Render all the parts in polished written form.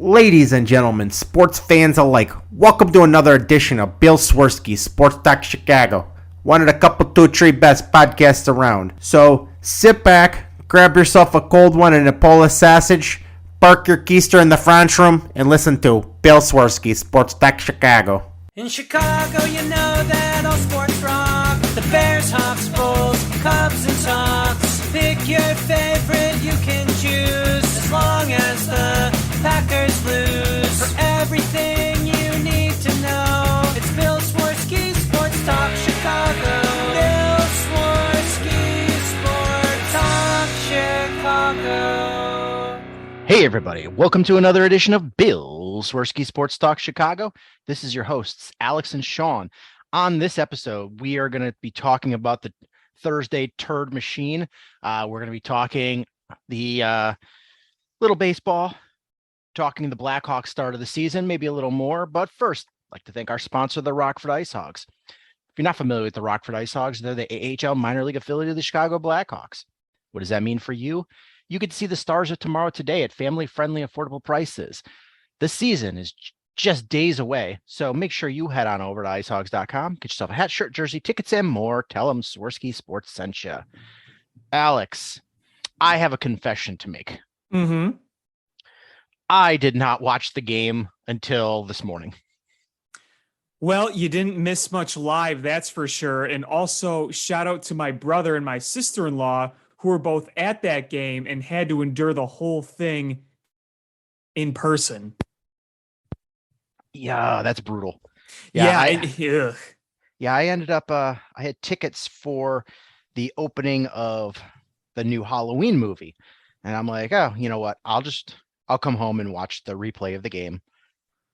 Ladies and gentlemen, sports fans alike, welcome to another edition of Bill Swerski Sports Talk Chicago, one of the couple, two, three best podcasts around. So sit back, grab yourself a cold one and a Polish sausage, park your keister in the French room, and listen to Bill Swerski Sports Talk Chicago. In Chicago, you know that all sports rock. The Bears, Hawks, Bulls, Cubs, and Sox. Pick your favorite, you can choose, as long as the Packers lose. For everything you need to know, it's Bill Swerski Sports Talk Chicago. Bill Swerski Sports Talk Chicago. Hey everybody, welcome to another edition of Bill Swerski Sports Talk Chicago. This is your hosts, Alex and Sean. On this episode, we are going to be talking about the Thursday Turd Machine. We're going to be talking the little baseball, talking the Blackhawks start of the season, maybe a little more. But first, I'd like to thank our sponsor, the Rockford Ice Hogs. If you're not familiar with the Rockford Ice Hogs, they're the AHL minor league affiliate of the Chicago Blackhawks. What does that mean for you? You get to see the Stars of Tomorrow today at family-friendly, affordable prices. The season is just days away, so make sure you head on over to icehogs.com, get yourself a hat, shirt, jersey, tickets, and more. Tell them Swerski Sports sent you. Alex, I have a confession to make. I did not watch the game until this morning. Well, you didn't miss much live, that's for sure. And also, shout out to my brother and my sister-in-law, who were both at that game and had to endure the whole thing in person. Yeah, that's brutal. I ended up, I had tickets for the opening of the new Halloween movie. And I'm like, oh, you know what? I'll come home and watch the replay of the game.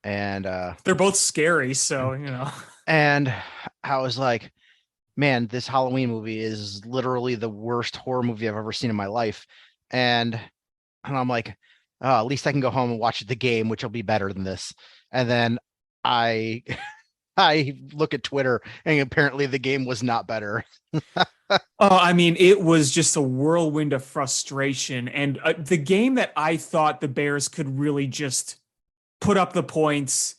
And they're both scary, so, you know. And I was like, man, this Halloween movie is literally the worst horror movie I've ever seen in my life. And I'm like, oh, at least I can go home and watch the game, which will be better than this. And then I look at Twitter, and apparently the game was not better. I mean, it was just a whirlwind of frustration. And the game that I thought the Bears could really just put up the points,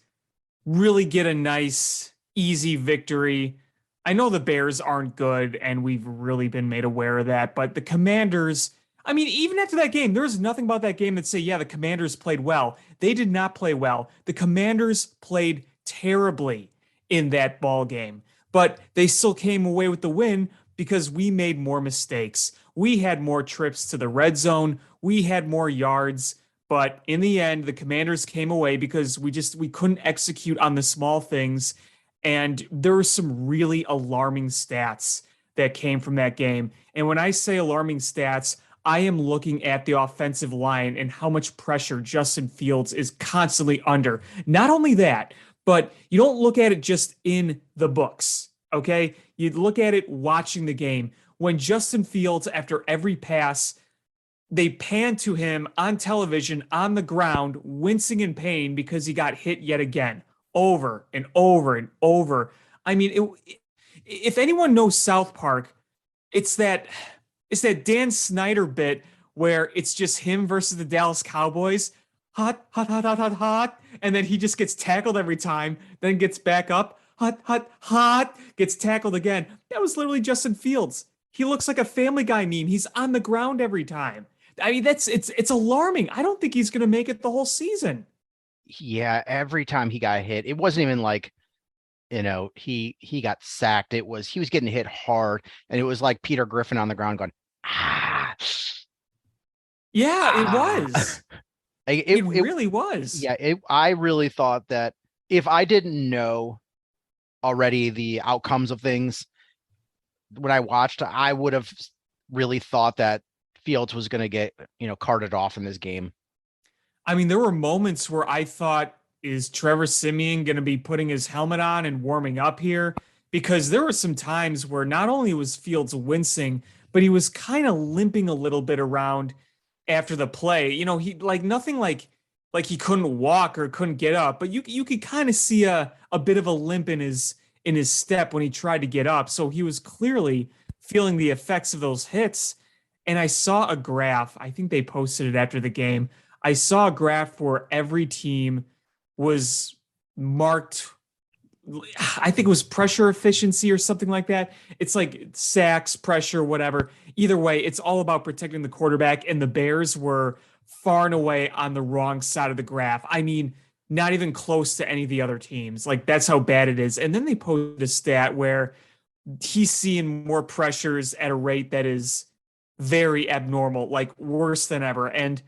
really get a nice, easy victory. I know the Bears aren't good, and we've really been made aware of that. But the Commanders, I mean, even after that game, there was nothing about that game that say, yeah, the Commanders played well. They did not play well. The Commanders played terribly in that ball game, but they still came away with the win because we made more mistakes. We had more trips to the red zone. We had more yards, but in the end, the Commanders came away because we couldn't execute on the small things. And there were some really alarming stats that came from that game. And when I say alarming stats, I am looking at the offensive line and how much pressure Justin Fields is constantly under. Not only that, but you don't look at it just in the books, okay? You look at it watching the game. When Justin Fields, after every pass, they pan to him on television, on the ground, wincing in pain because he got hit yet again, over and over and over. I mean, if anyone knows South Park, it's that Dan Snyder bit where it's just him versus the Dallas Cowboys. Hot, hot, hot, hot, hot, hot. And then he just gets tackled every time, then gets back up. Hot, hot, hot. Gets tackled again. That was literally Justin Fields. He looks like a Family Guy meme. He's on the ground every time. I mean, it's alarming. I don't think he's going to make it the whole season. Yeah, every time he got hit, it wasn't even like, you know, he got sacked. He was getting hit hard, and it was like Peter Griffin on the ground going, ah. Yeah, it was. It really was. Yeah, I really thought that if I didn't know already the outcomes of things when I watched, I would have really thought that Fields was going to get, carted off in this game. I mean, there were moments where I thought, is Trevor Siemian going to be putting his helmet on and warming up here? Because there were some times where not only was Fields wincing, but he was kind of limping a little bit around after the play. You know, he nothing like he couldn't walk or couldn't get up, but you could kind of see a bit of a limp in his step when he tried to get up. So he was clearly feeling the effects of those hits. And I saw a graph, I think they posted it after the game, I saw a graph where every team was marked, I think it was pressure efficiency or something like that. It's like sacks, pressure, whatever. Either way, it's all about protecting the quarterback, and the Bears were far and away on the wrong side of the graph. I mean, not even close to any of the other teams. Like, that's how bad it is. And then they posted a stat where he's seeing more pressures at a rate that is very abnormal, like worse than ever. And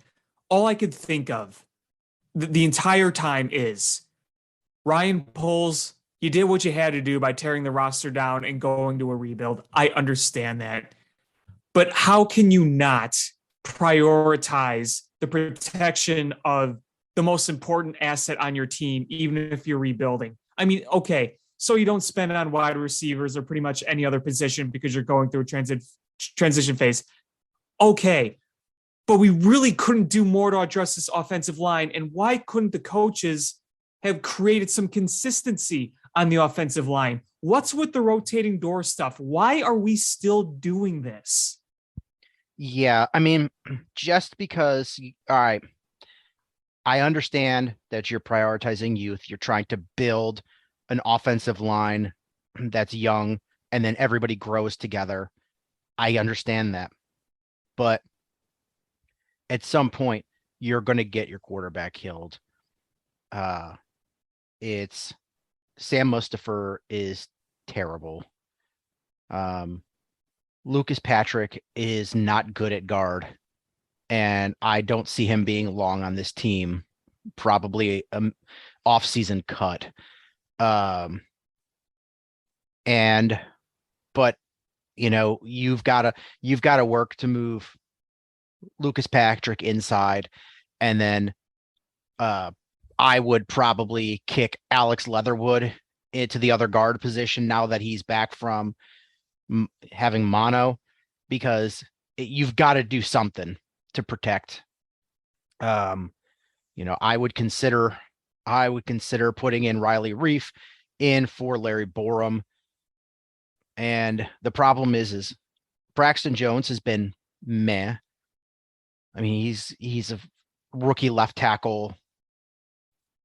all I could think of the entire time is Ryan Poles, you did what you had to do by tearing the roster down and going to a rebuild. I understand that. But how can you not prioritize the protection of the most important asset on your team, even if you're rebuilding? I mean, okay, so you don't spend on wide receivers or pretty much any other position because you're going through a transition phase. Okay, but we really couldn't do more to address this offensive line. And why couldn't the coaches have created some consistency on the offensive line? What's with the rotating door stuff? Why are we still doing this? Yeah, I mean, just because, all right, I understand that you're prioritizing youth. You're trying to build an offensive line that's young, and then everybody grows together. I understand that. But at some point, you're going to get your quarterback killed. It's Sam Mustipher is terrible. Lucas Patrick is not good at guard, and I don't see him being long on this team. Probably an off-season cut. But you know, you've got to work to move Lucas Patrick inside, and then I would probably kick Alex Leatherwood into the other guard position now that he's back from having mono, because you've got to do something to protect. You know, I would consider putting in Riley Reif in for Larry Borum. And the problem is Braxton Jones has been meh. I mean, he's a rookie left tackle,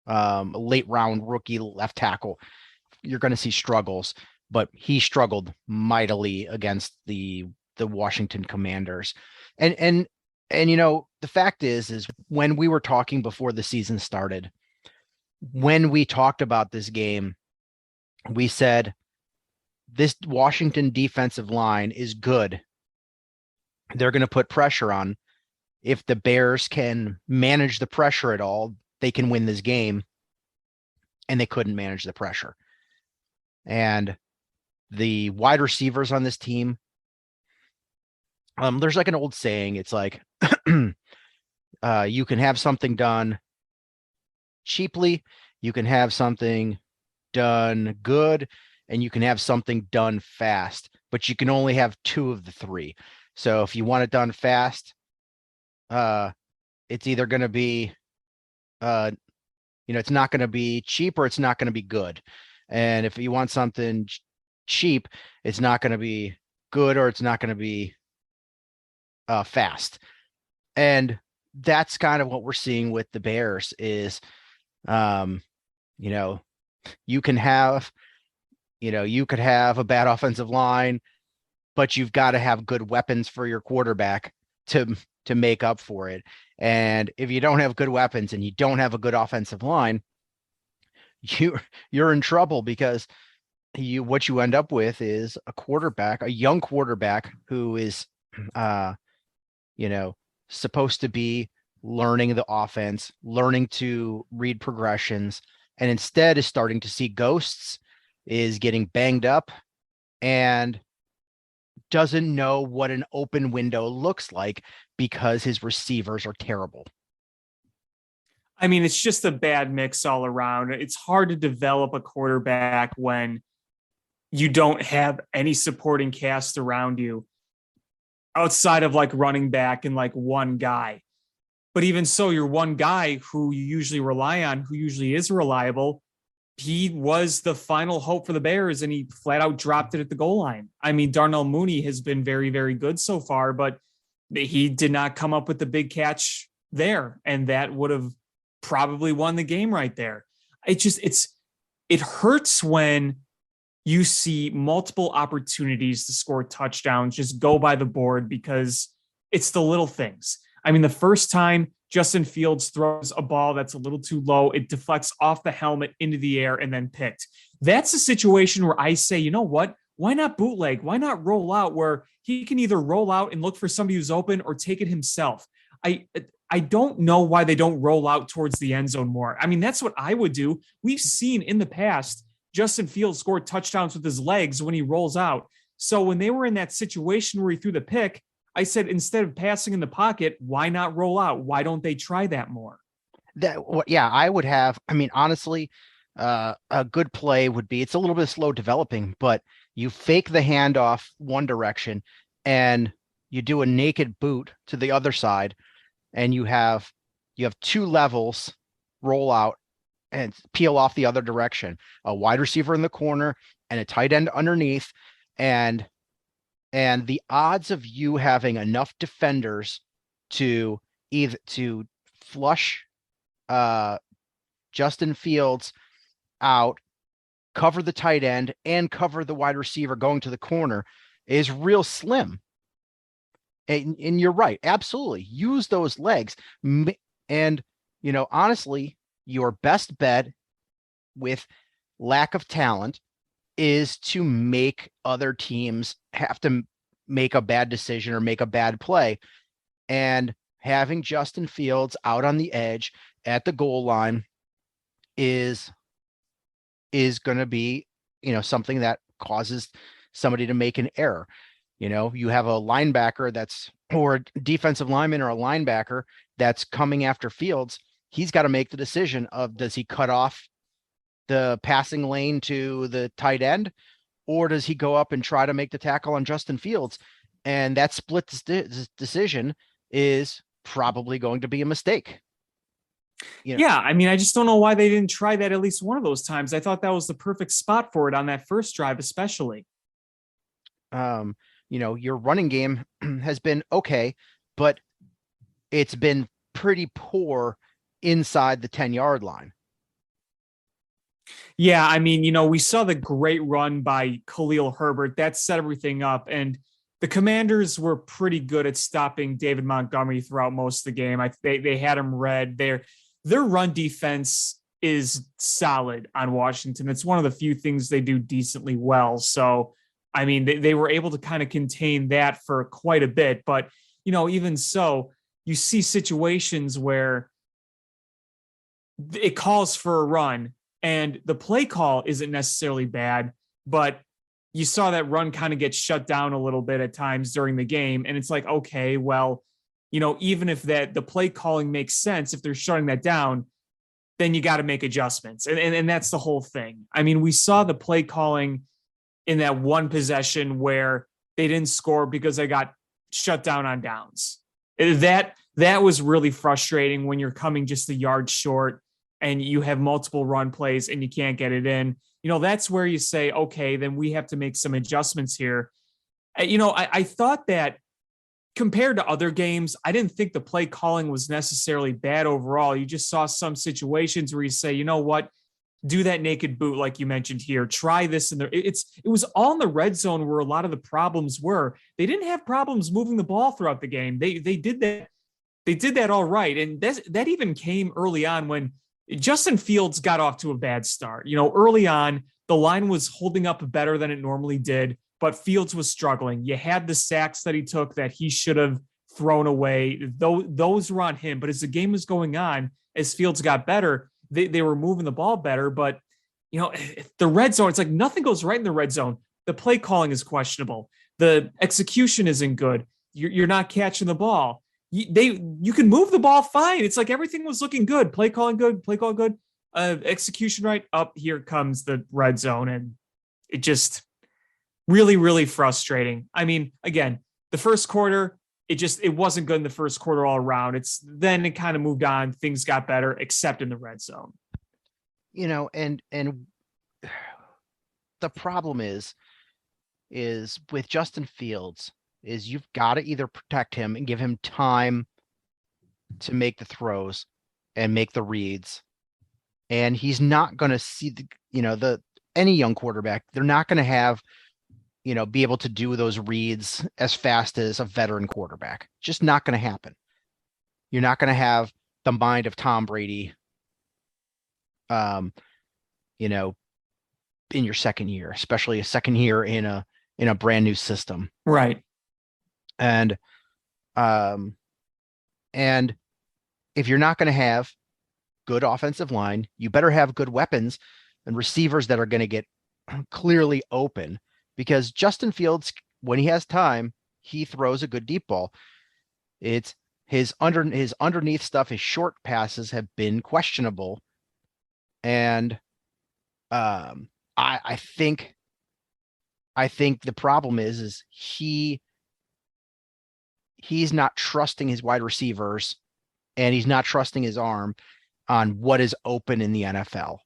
late round rookie left tackle. You're going to see struggles, but he struggled mightily against the Washington Commanders. And you know, the fact is when we were talking before the season started, when we talked about this game, we said this Washington defensive line is good. They're going to put pressure on. If the Bears can manage the pressure at all, they can win this game. And they couldn't manage the pressure. And the wide receivers on this team, there's like an old saying. It's like, you can have something done cheaply, you can have something done good, and you can have something done fast, but you can only have two of the three. So if you want it done fast, it's either going to be, it's not going to be cheap or it's not going to be good. And if you want something cheap, it's not going to be good or it's not going to be fast. And that's kind of what we're seeing with the Bears is, you can have, you could have a bad offensive line, but you've got to have good weapons for your quarterback to make up for it. And if you don't have good weapons and you don't have a good offensive line, you're in trouble, because what you end up with is a young quarterback who is, supposed to be learning the offense, learning to read progressions, and instead is starting to see ghosts, is getting banged up, and doesn't know what an open window looks like because his receivers are terrible. I mean, it's just a bad mix all around. It's hard to develop a quarterback when you don't have any supporting cast around you outside of like running back and like one guy. But even so, your one guy who you usually rely on, who usually is reliable, he was the final hope for the Bears, and he flat out dropped it at the goal line. I mean, Darnell Mooney has been very, very good so far, but he did not come up with the big catch there, and that would have probably won the game right there. It hurts when you see multiple opportunities to score touchdowns just go by the board because it's the little things. I mean, the first time Justin Fields throws a ball that's a little too low, it deflects off the helmet into the air and then picked. That's a situation where I say, you know what? Why not bootleg? Why not roll out where he can either roll out and look for somebody who's open or take it himself? I don't know why they don't roll out towards the end zone more. I mean, that's what I would do. We've seen in the past Justin Fields scored touchdowns with his legs when he rolls out. So when they were in that situation where he threw the pick, I said, instead of passing in the pocket, why not roll out? Why don't they try that more? I would have. I mean, honestly, a good play would be, it's a little bit slow developing, but you fake the handoff one direction and you do a naked boot to the other side, and you have two levels roll out and peel off the other direction, a wide receiver in the corner and a tight end underneath. And the odds of you having enough defenders to flush Justin Fields out, cover the tight end, and cover the wide receiver going to the corner is real slim. And you're right. Absolutely. Use those legs. And, honestly, your best bet with lack of talent is to make other teams have to make a bad decision or make a bad play. And having Justin Fields out on the edge at the goal line is going to be, something that causes somebody to make an error. You have a linebacker or a defensive lineman or a linebacker that's coming after Fields. He's got to make the decision of, does he cut off the passing lane to the tight end, or does he go up and try to make the tackle on Justin Fields? And that split decision is probably going to be a mistake. Yeah, I mean, I just don't know why they didn't try that at least one of those times. I thought that was the perfect spot for it on that first drive, especially. Your running game has been okay, but it's been pretty poor inside the 10-yard line. Yeah, I mean, we saw the great run by Khalil Herbert. That set everything up. And the Commanders were pretty good at stopping David Montgomery throughout most of the game. They had him read. Their run defense is solid on Washington. It's one of the few things they do decently well. So, I mean, they were able to kind of contain that for quite a bit. But, even so, you see situations where it calls for a run and the play call isn't necessarily bad, but you saw that run kind of get shut down a little bit at times during the game. And it's like, okay, well, even if the play calling makes sense, if they're shutting that down, then you got to make adjustments. And that's the whole thing. I mean, we saw the play calling in that one possession where they didn't score because they got shut down on downs. That was really frustrating when you're coming just a yard short and you have multiple run plays and you can't get it in. That's where you say, okay, then we have to make some adjustments here. I thought that compared to other games, I didn't think the play calling was necessarily bad overall. You just saw some situations where you say, you know what, do that naked boot like you mentioned here. Try this in there. It was all in the red zone where a lot of the problems were. They didn't have problems moving the ball throughout the game. They did that. They did that all right. And that even came early on when Justin Fields got off to a bad start. Early on, the line was holding up better than it normally did, but Fields was struggling. You had the sacks that he took that he should have thrown away. Those were on him. But as the game was going on, as Fields got better, they were moving the ball better. But, the red zone, it's like nothing goes right in the red zone. The play calling is questionable. The execution isn't good. You're not catching the ball. You can move the ball fine. It's like everything was looking good. Play calling good. Execution right. Up here comes the red zone, and it just really, really frustrating. I mean, again, the first quarter, it wasn't good in the first quarter all around. Then it kind of moved on. Things got better, except in the red zone. And the problem is with Justin Fields is you've got to either protect him and give him time to make the throws and make the reads. And he's not going to see any young quarterback. They're not going to have, be able to do those reads as fast as a veteran quarterback. Just not going to happen. You're not going to have the mind of Tom Brady, in your second year, especially a second year in a brand new system. Right. And if you're not going to have good offensive line, you better have good weapons and receivers that are going to get clearly open, because Justin Fields, when he has time, he throws a good deep ball. It's his underneath stuff, his short passes have been questionable. And I think the problem is he's not trusting his wide receivers, and he's not trusting his arm on what is open in the NFL.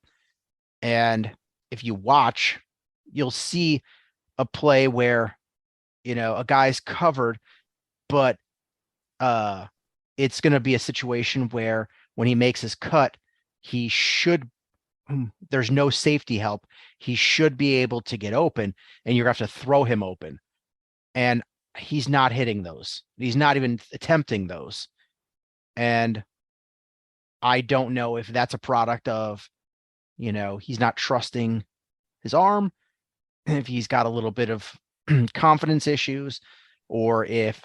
And if you watch, you'll see a play where, a guy's covered, but it's going to be a situation where when he makes his cut, there's no safety help. He should be able to get open, and you're going to have to throw him open. And he's not hitting those. He's not even attempting those. And I don't know if that's a product of, he's not trusting his arm, if he's got a little bit of confidence issues, or if,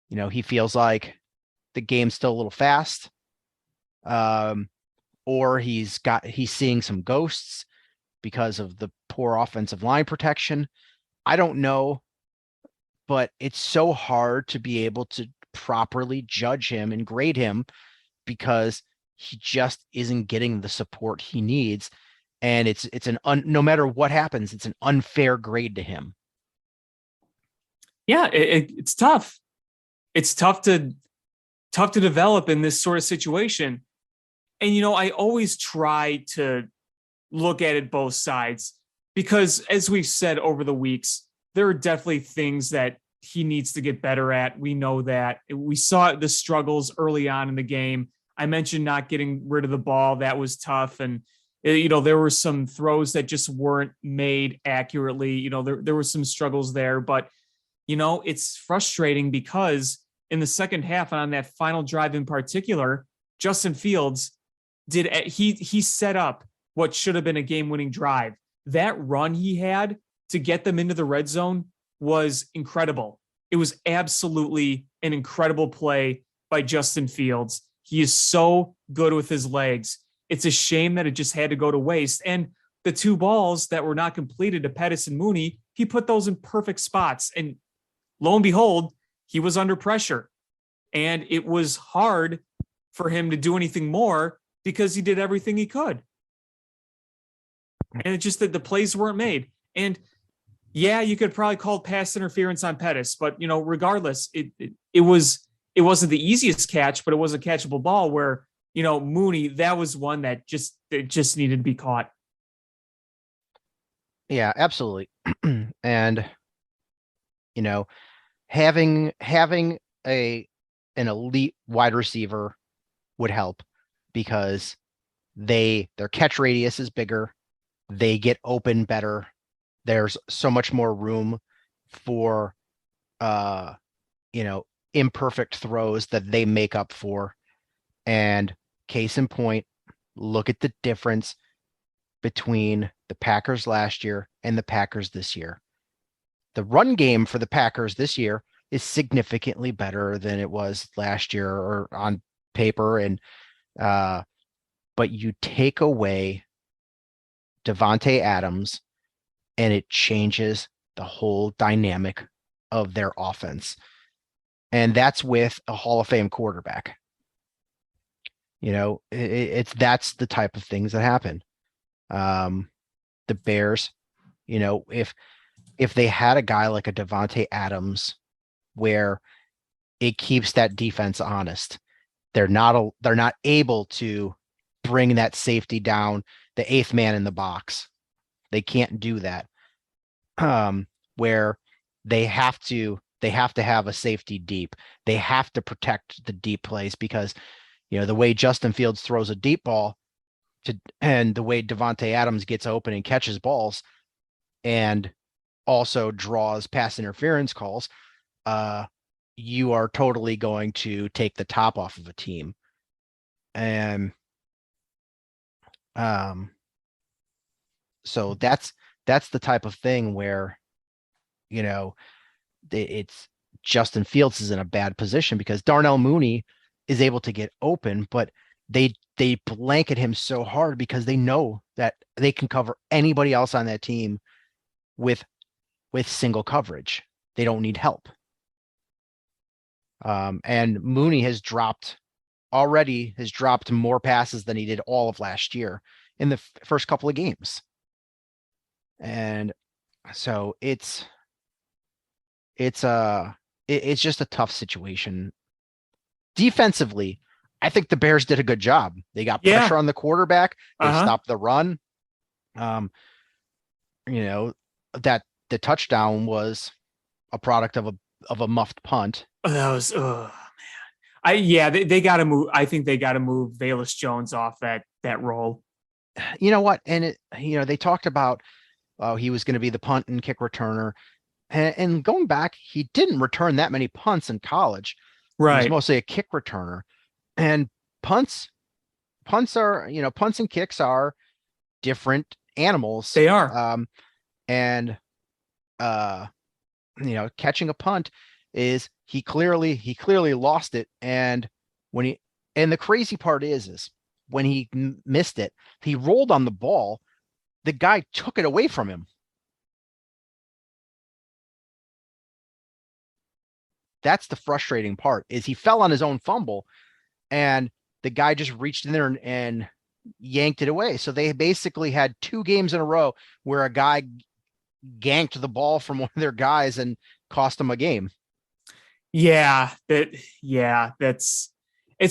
he feels like the game's still a little fast, or he's seeing some ghosts because of the poor offensive line protection. I don't know, but it's so hard to be able to properly judge him and grade him, because he just isn't getting the support he needs. And no matter what happens, it's an unfair grade to him. Yeah, it's tough. It's tough to develop in this sort of situation. And, I always try to look at it both sides, because as we've said over the weeks, there are definitely things that he needs to get better at. We know that. We saw the struggles early on in the game. I mentioned not getting rid of the ball. That was tough. And, there were some throws that just weren't made accurately. There were some struggles there, but, it's frustrating because in the second half, and on that final drive in particular, Justin Fields he set up what should have been a game-winning drive. That run he had to get them into the red zone was incredible. It was absolutely an incredible play by Justin Fields. He is so good with his legs. It's a shame that it just had to go to waste. And the two balls that were not completed to Pettis and Mooney, he put those in perfect spots. And lo and behold, he was under pressure. And it was hard for him to do anything more because he did everything he could. And it's just that the plays weren't made. And yeah, you could probably call pass interference on Pettis, but regardless, it wasn't the easiest catch, but it was a catchable ball where, Mooney, that was one that just needed to be caught. Yeah, absolutely. And, having an elite wide receiver would help, because their catch radius is bigger. They get open better. There's so much more room for, imperfect throws that they make up for. And case in point, look at the difference between the Packers last year and the Packers this year. The run game for the Packers this year is significantly better than it was last year, or on paper. And, but you take away Davante Adams, and it changes the whole dynamic of their offense. And that's with a Hall of Fame quarterback. That's the type of things that happen. The Bears, if they had a guy like a Davante Adams, where it keeps that defense honest, they're not able to bring that safety down, the eighth man in the box. They can't do that. Where they have to They have to have a safety deep. They have to protect the deep plays because, the way Justin Fields throws a deep ball and the way Devontae Adams gets open and catches balls and also draws pass interference calls, you are totally going to take the top off of a team. And so that's the type of thing where, it's Justin Fields is in a bad position because Darnell Mooney is able to get open, but they blanket him so hard because they know that they can cover anybody else on that team with single coverage. They don't need help. And Mooney has dropped more passes than he did all of last year in the first couple of games. And so it's just a tough situation. Defensively, I think the Bears did a good job. They got pressure on the quarterback. They stopped the run. That the touchdown was a product of a muffed punt. That was, man. They got to move. I think they got to move Velus Jones off that role. You know what? And they talked about, he was going to be the punt and kick returner. And going back, he didn't return that many punts in college. Right. He was mostly a kick returner. And punts are, punts and kicks are different animals. They are. Catching a punt is he clearly lost it. And the crazy part is when he missed it, he rolled on the ball. The guy took it away from him. That's the frustrating part is he fell on his own fumble and the guy just reached in there and yanked it away. So they basically had 2 games in a row where a guy ganked the ball from one of their guys and cost them a game. It's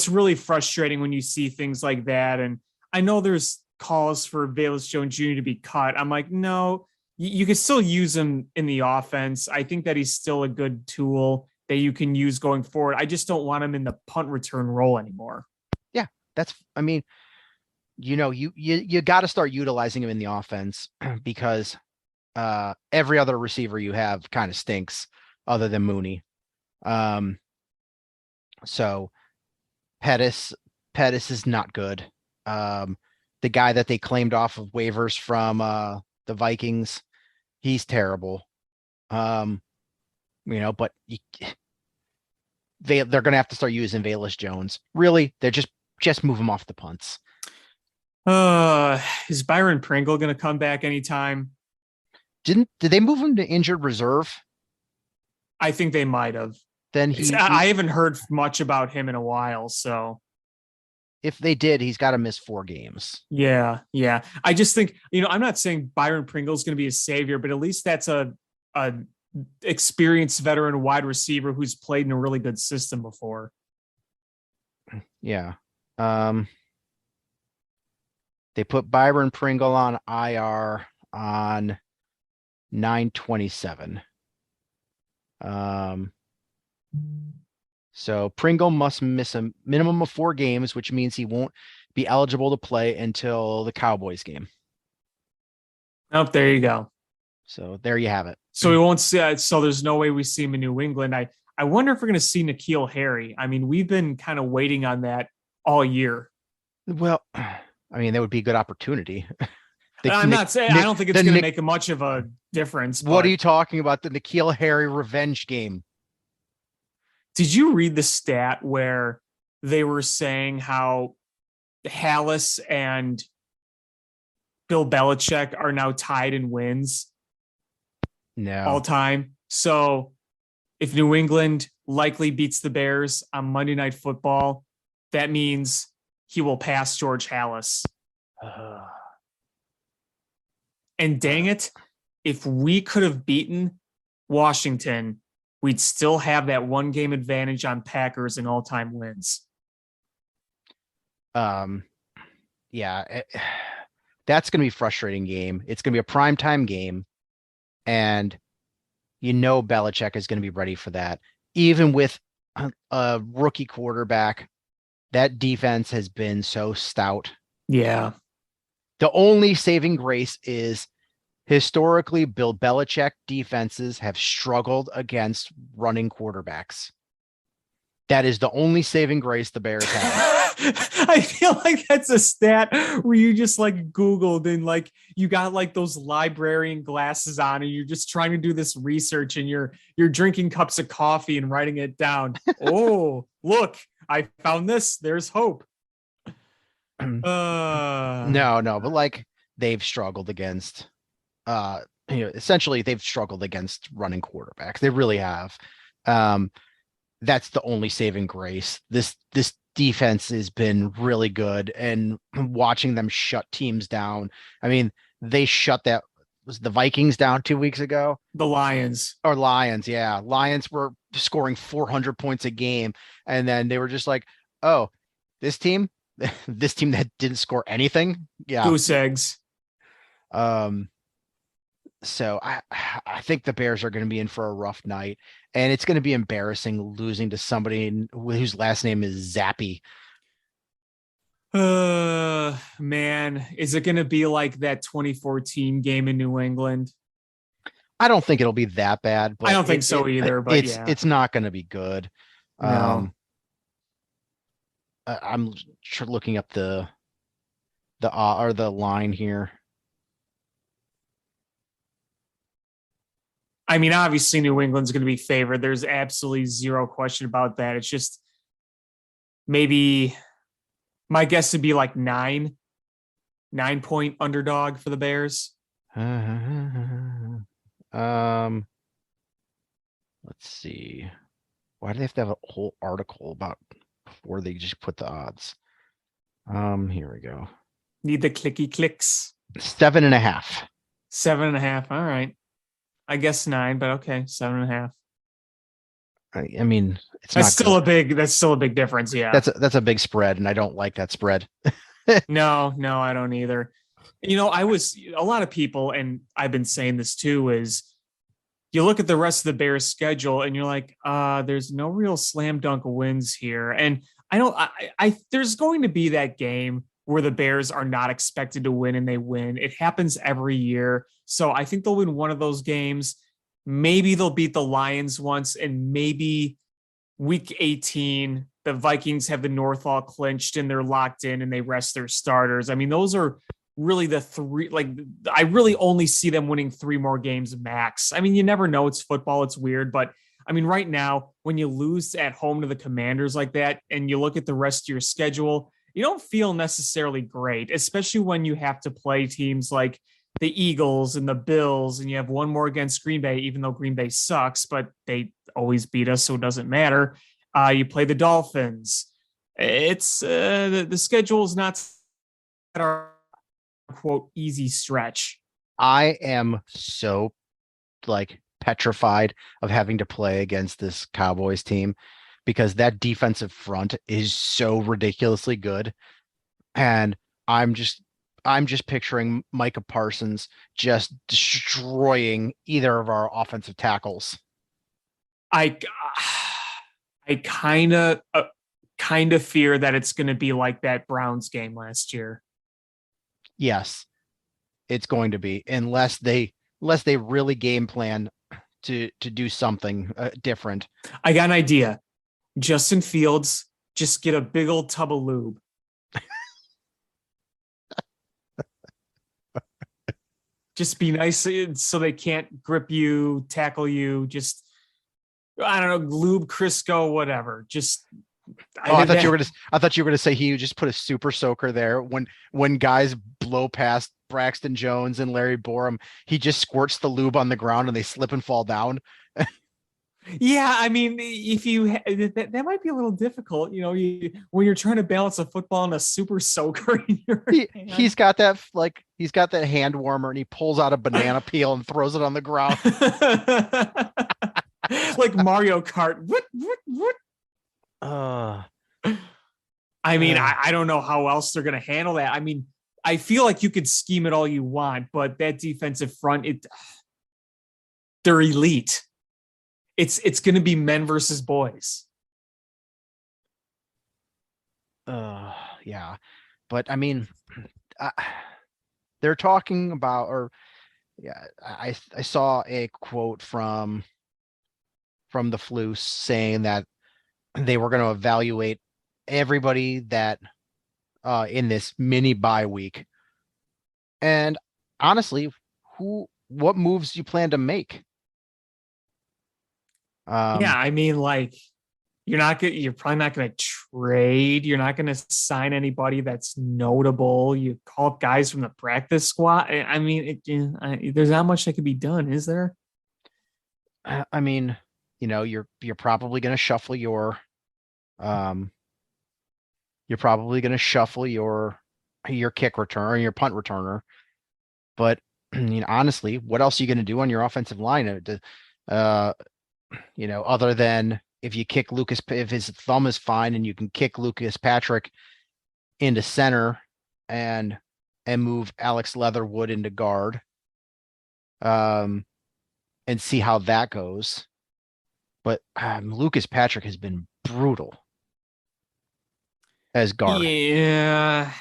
really frustrating when you see things like that. And I know there's calls for Velus Jones Jr. to be cut. I'm like, no, you can still use him in the offense. I think that he's still a good tool that you can use going forward. I just don't want him in the punt return role anymore. Yeah, you got to start utilizing him in the offense because every other receiver you have kind of stinks other than Mooney. So Pettis is not good. The guy that they claimed off of waivers from the Vikings, he's terrible. But they're going to have to start using Velus Jones. Really, they're just move him off the punts. Is Byron Pringle going to come back anytime? Did they move him to injured reserve? I think they might have. Then I haven't heard much about him in a while. So if they did, he's got to miss 4 games. Yeah. I just think, I'm not saying Byron Pringle is going to be a savior, but at least that's a experienced veteran wide receiver who's played in a really good system before. Yeah. They put Byron Pringle on IR on 9/27. So Pringle must miss a minimum of 4 games, which means he won't be eligible to play until the Cowboys game. Oh, there you go. So there you have it. So we won't see. So there's no way we see him in New England. I wonder if we're going to see N'Keal Harry. I mean, we've been kind of waiting on that all year. Well, I mean, that would be a good opportunity. I'm not saying I don't think it's going to make much of a difference. What are you talking about? The N'Keal Harry revenge game. Did you read the stat where they were saying how Hallis and Bill Belichick are now tied in wins? No. All time. So if New England likely beats the Bears on Monday Night Football, that means he will pass George Hallis. And dang it, if we could have beaten Washington, we'd still have that 1 game advantage on Packers in all-time wins. Yeah, that's going to be a frustrating game. It's going to be a primetime game. And You know Belichick is going to be ready for that. Even with a rookie quarterback, that defense has been so stout. Yeah. The only saving grace is historically Bill Belichick defenses have struggled against running quarterbacks. That is the only saving grace the Bears have. I feel like that's a stat where you just like Googled and like you got like those librarian glasses on and you're just trying to do this research and you're drinking cups of coffee and writing it down. Oh, look, I found this. There's hope. No, but like they've struggled against essentially they've struggled against running quarterbacks. They really have. That's the only saving grace. This defense has been really good, and watching them shut teams down. I mean, they shut that was the Vikings down 2 weeks ago. The Lions. Or Lions, yeah. Lions were scoring 400 points a game, and then they were just like, oh, this team that didn't score anything. Yeah. Goose eggs. So I think the Bears are going to be in for a rough night, and it's going to be embarrassing losing to somebody whose last name is Zappy. Man, is it going to be like that 2014 game in New England? I don't think it'll be that bad. But I don't think so either. But it's not going to be good. No. I'm looking up the line here. I mean, obviously New England's going to be favored. There's absolutely zero question about that. It's just maybe my guess would be like 9-point underdog for the Bears. Let's see. Why do they have to have a whole article about before they just put the odds? Here we go. Need the clicky clicks. 7.5. 7.5. All right. I guess 9, but okay, 7.5. I mean, that's still a big difference. Yeah, that's a big spread, and I don't like that spread. No, I don't either. You know, a lot of people, and I've been saying this too, is you look at the rest of the Bears schedule and you're like, there's no real slam dunk wins here. And there's going to be that game where the Bears are not expected to win and they win. It happens every year. So I think they'll win one of those games. Maybe they'll beat the Lions once, and maybe week 18, the Vikings have the North all clinched and they're locked in and they rest their starters. I mean, those are really the three, like, I really only see them winning 3 more games max. I mean, you never know. It's football. It's weird. But I mean, right now, when you lose at home to the Commanders like that, and you look at the rest of your schedule, you don't feel necessarily great, especially when you have to play teams like the Eagles and the Bills, and you have one more against Green Bay, even though Green Bay sucks, but they always beat us, so it doesn't matter. You play the Dolphins. It's the schedule is not our quote easy stretch. I am so petrified of having to play against this Cowboys team, because that defensive front is so ridiculously good. And I'm just picturing Micah Parsons just destroying either of our offensive tackles. I kind of fear that it's going to be like that Browns game last year. Yes, it's going to be, unless they really game plan to do something different. I got an idea. Justin Fields, just get a big old tub of lube. Just be nice so they can't grip you, tackle you. Just, I don't know, lube, Crisco, whatever. Just. I thought you were gonna say he just put a super soaker there when guys blow past Braxton Jones and Larry Borum. He just squirts the lube on the ground and they slip and fall down. Yeah, I mean, if you that might be a little difficult, you know, when you're trying to balance a football and a super soaker in your hand. He's got that hand warmer, and he pulls out a banana peel and throws it on the ground. Like Mario Kart. What? I mean, I don't know how else they're going to handle that. I mean, I feel like you could scheme it all you want, but that defensive front, They're elite. It's going to be men versus boys. Yeah, but I mean, uh, they're talking about, or yeah, I saw a quote from the Flus saying that they were going to evaluate everybody that in this mini bye week. And honestly, what moves do you plan to make? Yeah, I mean, like you're probably not going to trade. You're not going to sign anybody that's notable. You call up guys from the practice squad. I mean, there's not much that could be done, is there? I mean, you're probably going to shuffle your um you're probably going to shuffle your kick returner, your punt returner. But honestly, what else are you going to do on your offensive line? Other than if you kick Lucas, if his thumb is fine and you can kick Lucas Patrick into center and move Alex Leatherwood into guard, and see how that goes. But Lucas Patrick has been brutal as guard. Yeah.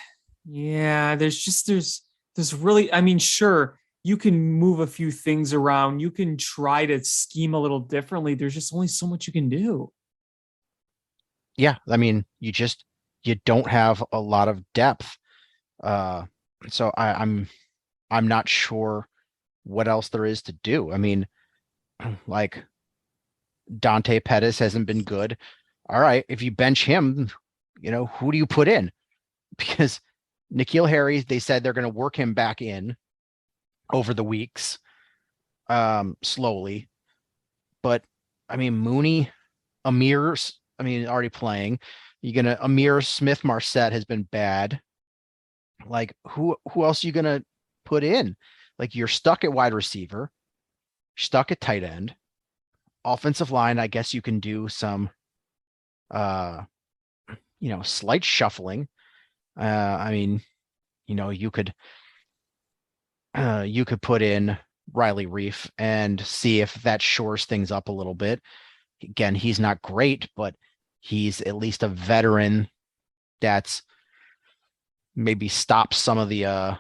There's really, I mean, sure, you can move a few things around. You can try to scheme a little differently. There's just only so much you can do. Yeah, I mean, you don't have a lot of depth. So I'm not sure what else there is to do. I mean, like Dante Pettis hasn't been good. All right, if you bench him, who do you put in? Because N'Keal Harry, they said they're going to work him back in over the weeks, slowly. But I mean, Mooney, already playing. Amir Smith Marset has been bad. Like who else are you gonna put in? Like you're stuck at wide receiver, stuck at tight end, offensive line. I guess you can do some, slight shuffling. I mean, you could put in Riley Reef and see if that shores things up a little bit. Again, he's not great, but he's at least a veteran that's maybe stops some of the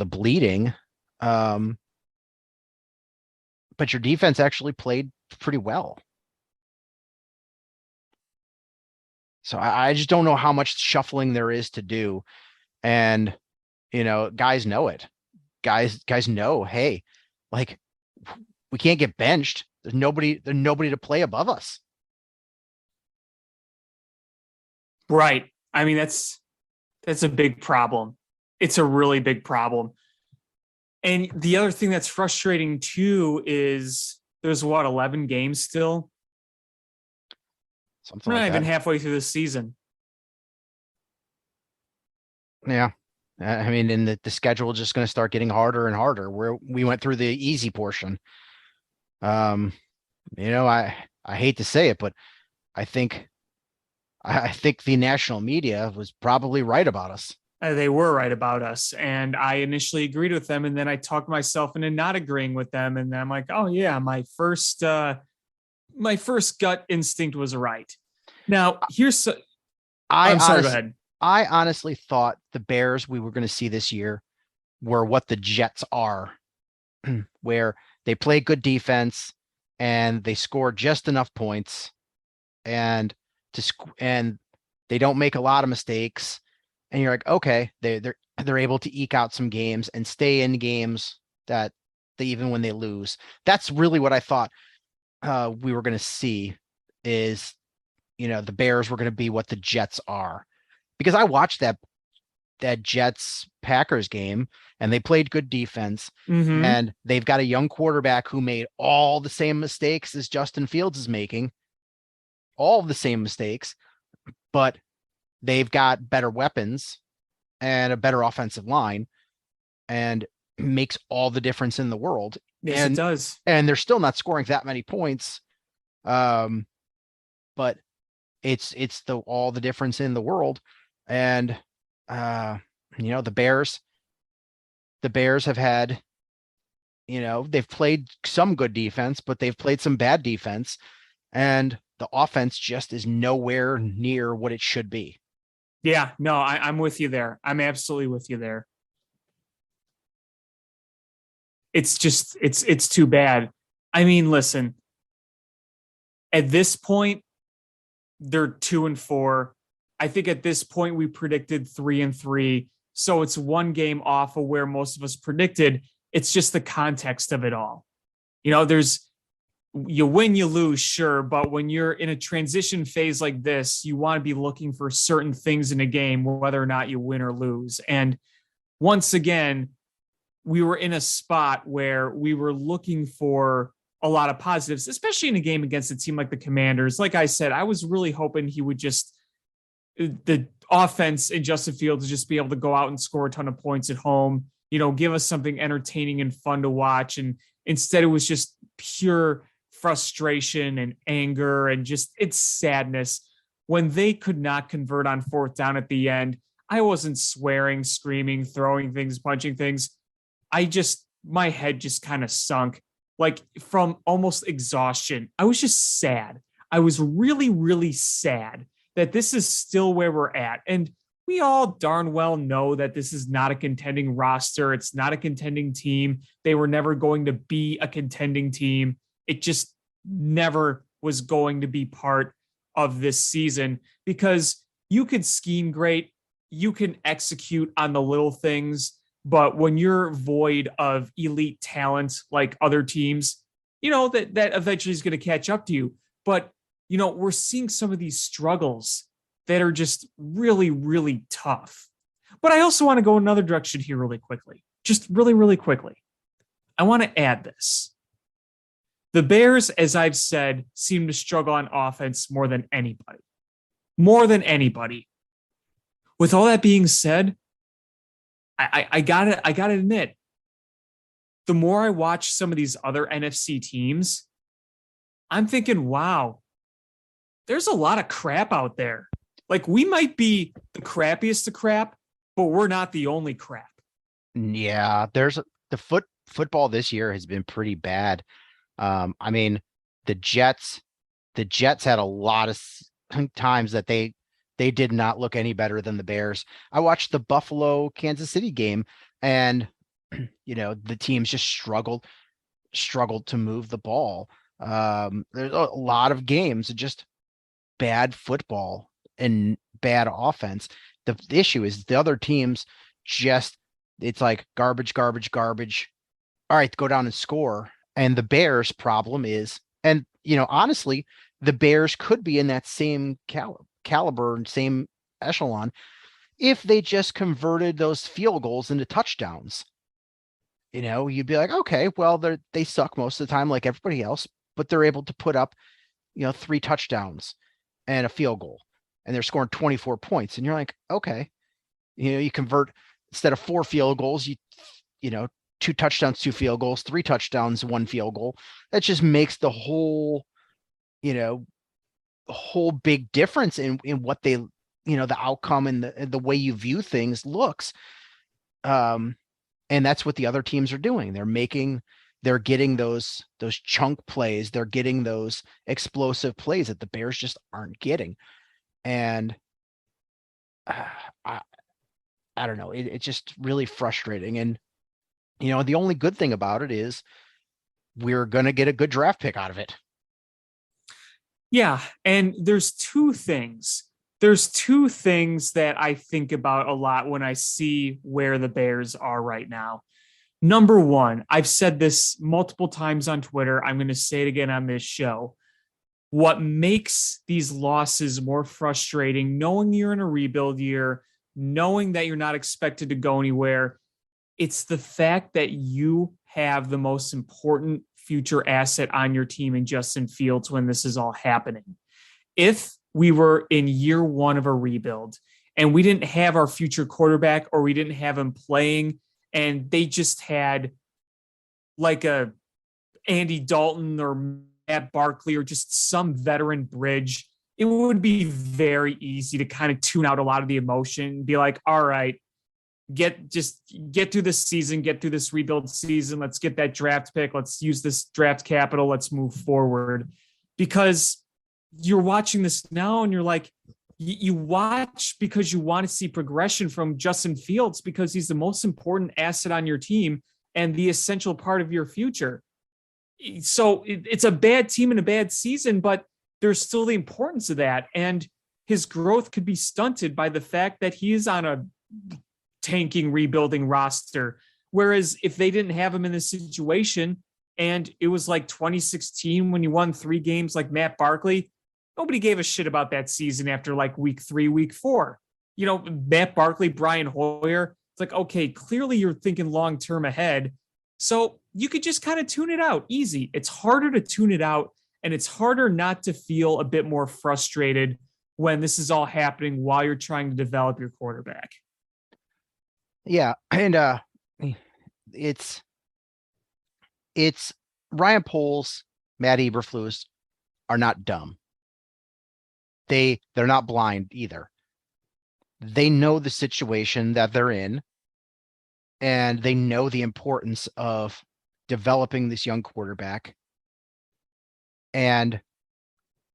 bleeding. But your defense actually played pretty well. So I just don't know how much shuffling there is to do. And, guys know it. Guys know, hey, like we can't get benched. There's nobody to play above us. Right. I mean, that's a big problem. It's a really big problem. And the other thing that's frustrating too is there's 11 games still. Something We're not like even that. halfway through the season. Yeah. I mean, and the schedule is just going to start getting harder and harder. We went through the easy portion. I hate to say it, but I think the national media was probably right about us. They were right about us. And I initially agreed with them. And then I talked myself into not agreeing with them. And then I'm like, oh yeah, my first gut instinct was right. Now I'm sorry, go ahead. I honestly thought the Bears we were going to see this year were what the Jets are, where they play good defense and they score just enough points and they don't make a lot of mistakes. And you're like, okay, they're able to eke out some games and stay in games that even when they lose. That's really what I thought we were going to see is, the Bears were going to be what the Jets are. Because I watched that Jets Packers game and they played good defense, and they've got a young quarterback who made all the same mistakes as Justin Fields is making, all the same mistakes, but they've got better weapons and a better offensive line, and makes all the difference in the world. Yes, it does. And they're still not scoring that many points. But it's all the difference in the world. And, the Bears have had They've played some good defense, but they've played some bad defense, and the offense just is nowhere near what it should be. Yeah, no, I'm with you there. I'm absolutely with you there. It's just, it's too bad. I mean, listen, at this point, they're 2-4. I think at this point we predicted 3-3. So it's one game off of where most of us predicted. It's just the context of it all. There's, you win, you lose, sure. But when you're in a transition phase like this, you want to be looking for certain things in a game, whether or not you win or lose. And once again, we were in a spot where we were looking for a lot of positives, especially in a game against a team like the Commanders. Like I said, I was really hoping he would the offense in Justin Fields to just be able to go out and score a ton of points at home, give us something entertaining and fun to watch. And instead it was just pure frustration and anger and just it's sadness. When they could not convert on fourth down at the end, I wasn't swearing, screaming, throwing things, punching things. My head just kind of sunk, like from almost exhaustion. I was just sad. I was really, really sad that this is still where we're at. And we all darn well know that this is not a contending roster. It's not a contending team. They were never going to be a contending team. It just never was going to be part of this season because you could scheme great. You can execute on the little things. But when you're void of elite talent like other teams, that eventually is going to catch up to you. But, we're seeing some of these struggles that are just really, really tough. But I also want to go another direction here really quickly. Just really, really quickly. I want to add this. The Bears, as I've said, seem to struggle on offense more than anybody. More than anybody. With all that being said, I gotta admit, the more I watch some of these other NFC teams, I'm thinking, wow, there's a lot of crap out there. Like we might be the crappiest of crap, but we're not the only crap. Yeah, football this year has been pretty bad. I mean, the Jets had a lot of times that they did not look any better than the Bears. I watched the Buffalo Kansas City game and, the teams just struggled to move the ball. There's a lot of games, just bad football and bad offense. The issue is the other teams it's like garbage, garbage, garbage. All right, go down and score. And the Bears problem is, and, honestly, the Bears could be in that same caliber and same echelon if they just converted those field goals into touchdowns. You'd be like, okay, well, they suck most of the time like everybody else, but they're able to put up, 3 touchdowns and a field goal, and they're scoring 24 points. And you're like, okay, you convert instead of 4 field goals, 2 touchdowns, 2 field goals, 3 touchdowns, 1 field goal. That just makes the whole big difference in what they, the outcome and the way you view things looks. And that's what the other teams are doing. They're getting those chunk plays. They're getting those explosive plays that the Bears just aren't getting. And I don't know. It's just really frustrating. And, the only good thing about it is we're going to get a good draft pick out of it. Yeah. And there's two things. There's 2 things that I think about a lot when I see where the Bears are right now. Number one, I've said this multiple times on Twitter. I'm going to say it again on this show. What makes these losses more frustrating, knowing you're in a rebuild year, knowing that you're not expected to go anywhere, it's the fact that you have the most important future asset on your team in Justin Fields when this is all happening. If we were in year 1 of a rebuild and we didn't have our future quarterback or we didn't have him playing and they just had like a Andy Dalton or Matt Barkley or just some veteran bridge, it would be very easy to kind of tune out a lot of the emotion and be like, all right, get through this season, get through this rebuild season. Let's get that draft pick. Let's use this draft capital. Let's move forward. Because you're watching this now and you're like, you watch because you want to see progression from Justin Fields because he's the most important asset on your team and the essential part of your future. So it's a bad team and a bad season, but there's still the importance of that. And his growth could be stunted by the fact that he is on a tanking, rebuilding roster. Whereas if they didn't have him in this situation and it was like 2016 when you won 3 games like Matt Barkley, nobody gave a shit about that season after like week 3, week 4. Matt Barkley, Brian Hoyer, it's like, okay, clearly you're thinking long-term ahead. So you could just kind of tune it out easy. It's harder to tune it out and it's harder not to feel a bit more frustrated when this is all happening while you're trying to develop your quarterback. Yeah. And it's Ryan Poles, Matt Eberflus are not dumb. They're not blind either. They know the situation that they're in, and they know the importance of developing this young quarterback. And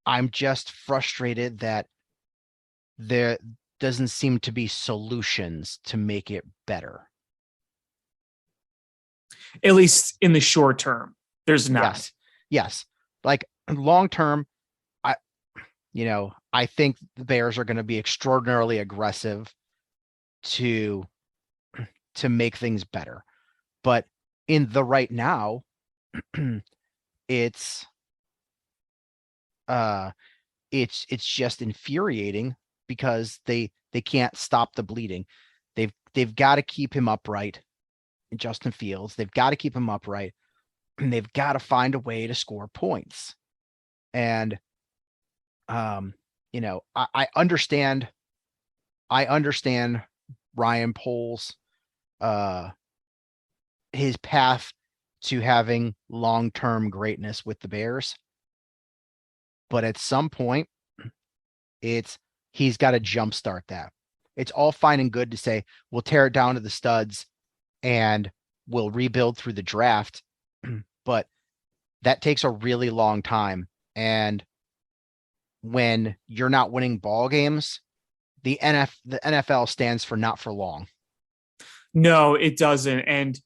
I'm just frustrated that there doesn't seem to be solutions to make it better. At least in the short term, there's not. Yes. Like long term, I think the Bears are going to be extraordinarily aggressive to make things better. But in the right now, it's just infuriating because they can't stop the bleeding. They've got to keep him upright. Justin Fields, they've got to keep him upright, and they've got to find a way to score points. And I understand Ryan Poles, his path to having long-term greatness with the Bears. But at some point, he's got to jumpstart that. It's all fine and good to say, we'll tear it down to the studs and we'll rebuild through the draft. But that takes a really long time. And when you're not winning ball games, the NFL stands for not for long. No, it doesn't. And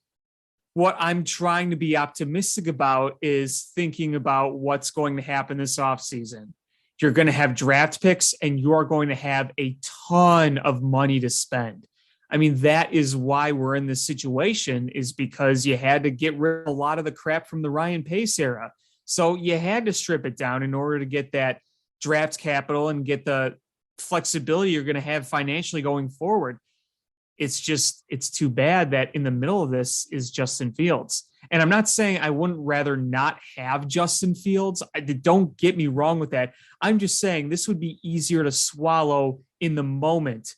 what I'm trying to be optimistic about is thinking about what's going to happen this offseason. You're going to have draft picks and you are going to have a ton of money to spend. I mean, that is why we're in this situation, is because you had to get rid of a lot of the crap from the Ryan Pace era. So you had to strip it down in order to get that draft capital and get the flexibility you're going to have financially going forward. It's too bad that in the middle of this is Justin Fields. And I'm not saying I wouldn't rather not have Justin Fields. Don't get me wrong with that. I'm just saying this would be easier to swallow in the moment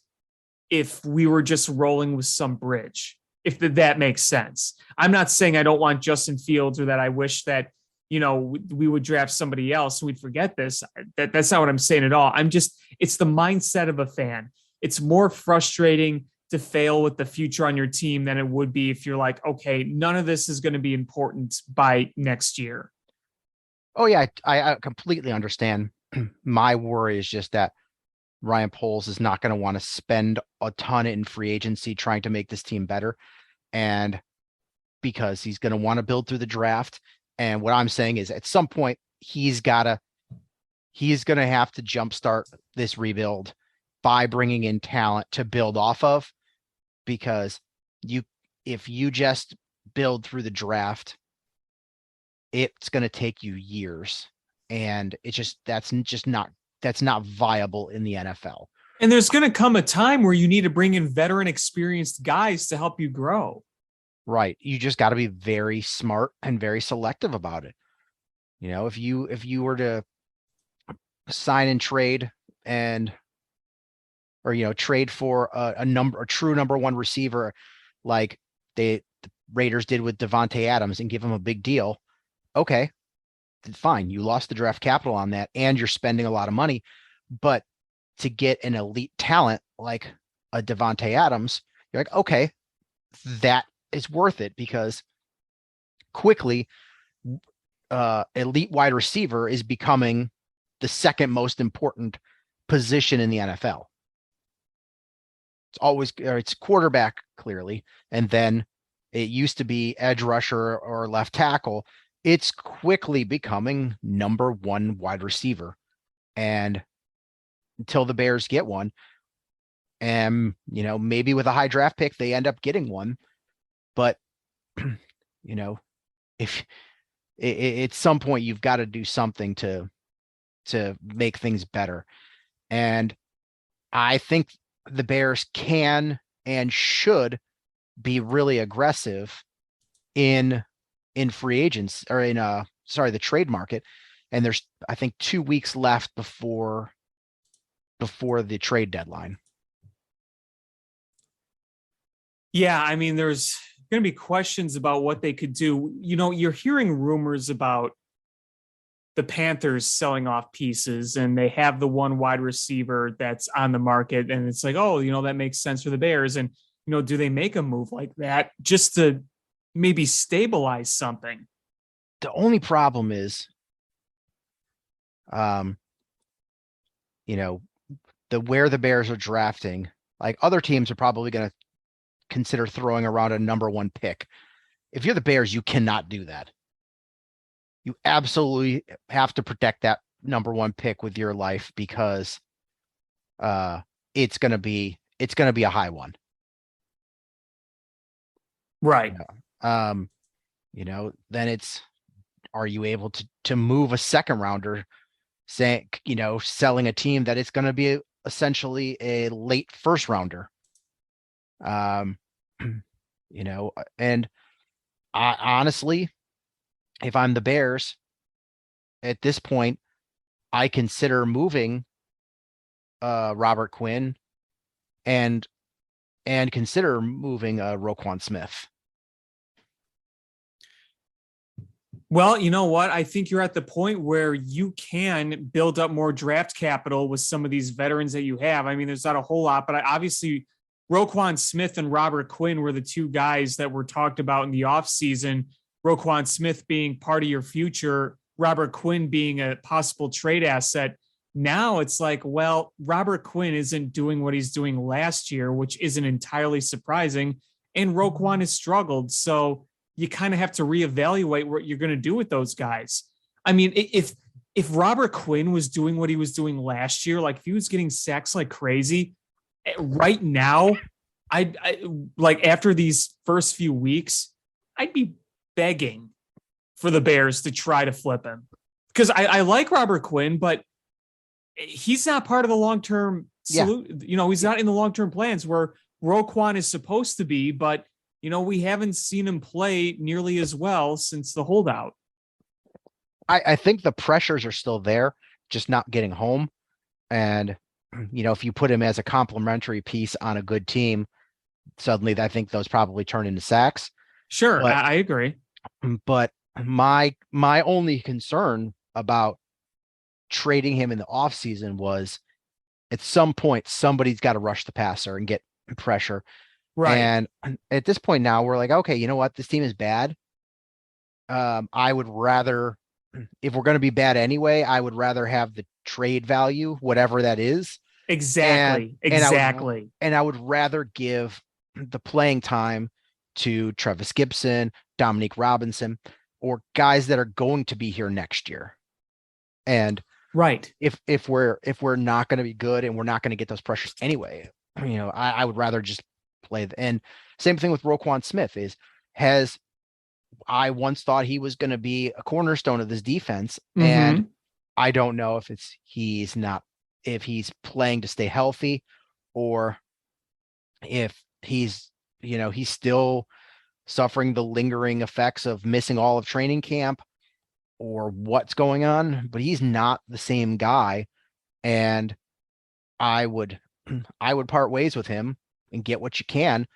if we were just rolling with some bridge, if that makes sense. I'm not saying I don't want Justin Fields or that I wish that, we would draft somebody else and we'd forget this. That's not what I'm saying at all. It's the mindset of a fan. It's more frustrating to fail with the future on your team than it would be if you're like, okay, none of this is going to be important by next year. Oh yeah, I completely understand. My worry is just that Ryan Poles is not going to want to spend a ton in free agency trying to make this team better. And because he's going to want to build through the draft. And what I'm saying is at some point he's going to have to jumpstart this rebuild by bringing in talent to build off of, because if you just build through the draft, it's going to take you years. And that's not viable in the NFL. And there's going to come a time where you need to bring in veteran experienced guys to help you grow. Right. You just got to be very smart and very selective about it. If you were to sign and trade trade for a true number one receiver, like the Raiders did with Devontae Adams, and give him a big deal. Okay, fine. You lost the draft capital on that and you're spending a lot of money, but to get an elite talent like a Devontae Adams, You're like, okay, that is worth it, because quickly, elite wide receiver is becoming the second most important position in the NFL. It's quarterback, clearly, and then it used to be edge rusher or left tackle. It's quickly becoming number one wide receiver. And until the Bears get one, and maybe with a high draft pick they end up getting one, but if at some point you've got to do something to make things better. And I think the Bears can and should be really aggressive in free agents, or in the trade market. And there's, I think, 2 weeks left before the trade deadline. Yeah, I mean, there's going to be questions about what they could do. You're hearing rumors about the Panthers selling off pieces, and they have the one wide receiver that's on the market, and it's like, oh, that makes sense for the Bears. And do they make a move like that just to maybe stabilize something? The only problem is, where the Bears are drafting, like, other teams are probably going to consider throwing around a number one pick. If you're the Bears, you cannot do that. You absolutely have to protect that number one pick with your life, because it's going to be a high one. Right. Then it's, are you able to move a second rounder, selling a team that it's going to be essentially a late first rounder? And I honestly, if I'm the Bears at this point, I consider moving Robert Quinn and consider moving Roquan Smith. Well, you know what? I think you're at the point where you can build up more draft capital with some of these veterans that you have. I mean, there's not a whole lot, but obviously Roquan Smith and Robert Quinn were the two guys that were talked about in the offseason. Roquan Smith being part of your future, Robert Quinn being a possible trade asset. Now it's like, well, Robert Quinn isn't doing what he's doing last year, which isn't entirely surprising. And Roquan has struggled. So you kind of have to reevaluate what you're going to do with those guys. I mean, if Robert Quinn was doing what he was doing last year, like if he was getting sacks like crazy, right now, I like, after these first few weeks, I'd be begging for the Bears to try to flip him, because I like Robert Quinn, but he's not part of the long-term he's not in the long-term plans where Roquan is supposed to be, but we haven't seen him play nearly as well since the holdout. I think the pressures are still there, just not getting home. And, if you put him as a complementary piece on a good team, suddenly I think those probably turn into sacks. Sure, but I agree. But my only concern about trading him in the offseason was, at some point, somebody's got to rush the passer and get pressure. Right. And at this point now, we're like, okay, you know what? This team is bad. I would rather, if we're going to be bad anyway, I would rather have the trade value, whatever that is. Exactly. And I would rather give the playing time to Travis Gibson, Dominique Robinson, or guys that are going to be here next year. And right, if we're not going to be good and we're not going to get those pressures anyway, I would rather just play. And same thing with Roquan Smith I once thought he was going to be a cornerstone of this defense. Mm-hmm. And I don't know if if he's playing to stay healthy, or if he's still suffering the lingering effects of missing all of training camp, or what's going on, but he's not the same guy. And I would part ways with him and get what you can,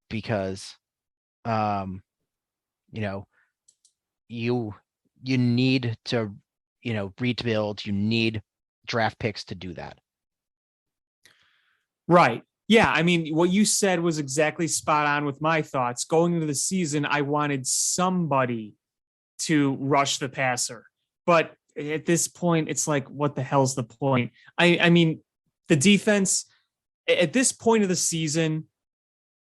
because you need to rebuild. You need draft picks to do that. Right. Yeah, I mean, what you said was exactly spot on with my thoughts. Going into the season, I wanted somebody to rush the passer. But at this point, it's like, what the hell's the point? I mean, the defense at this point of the season,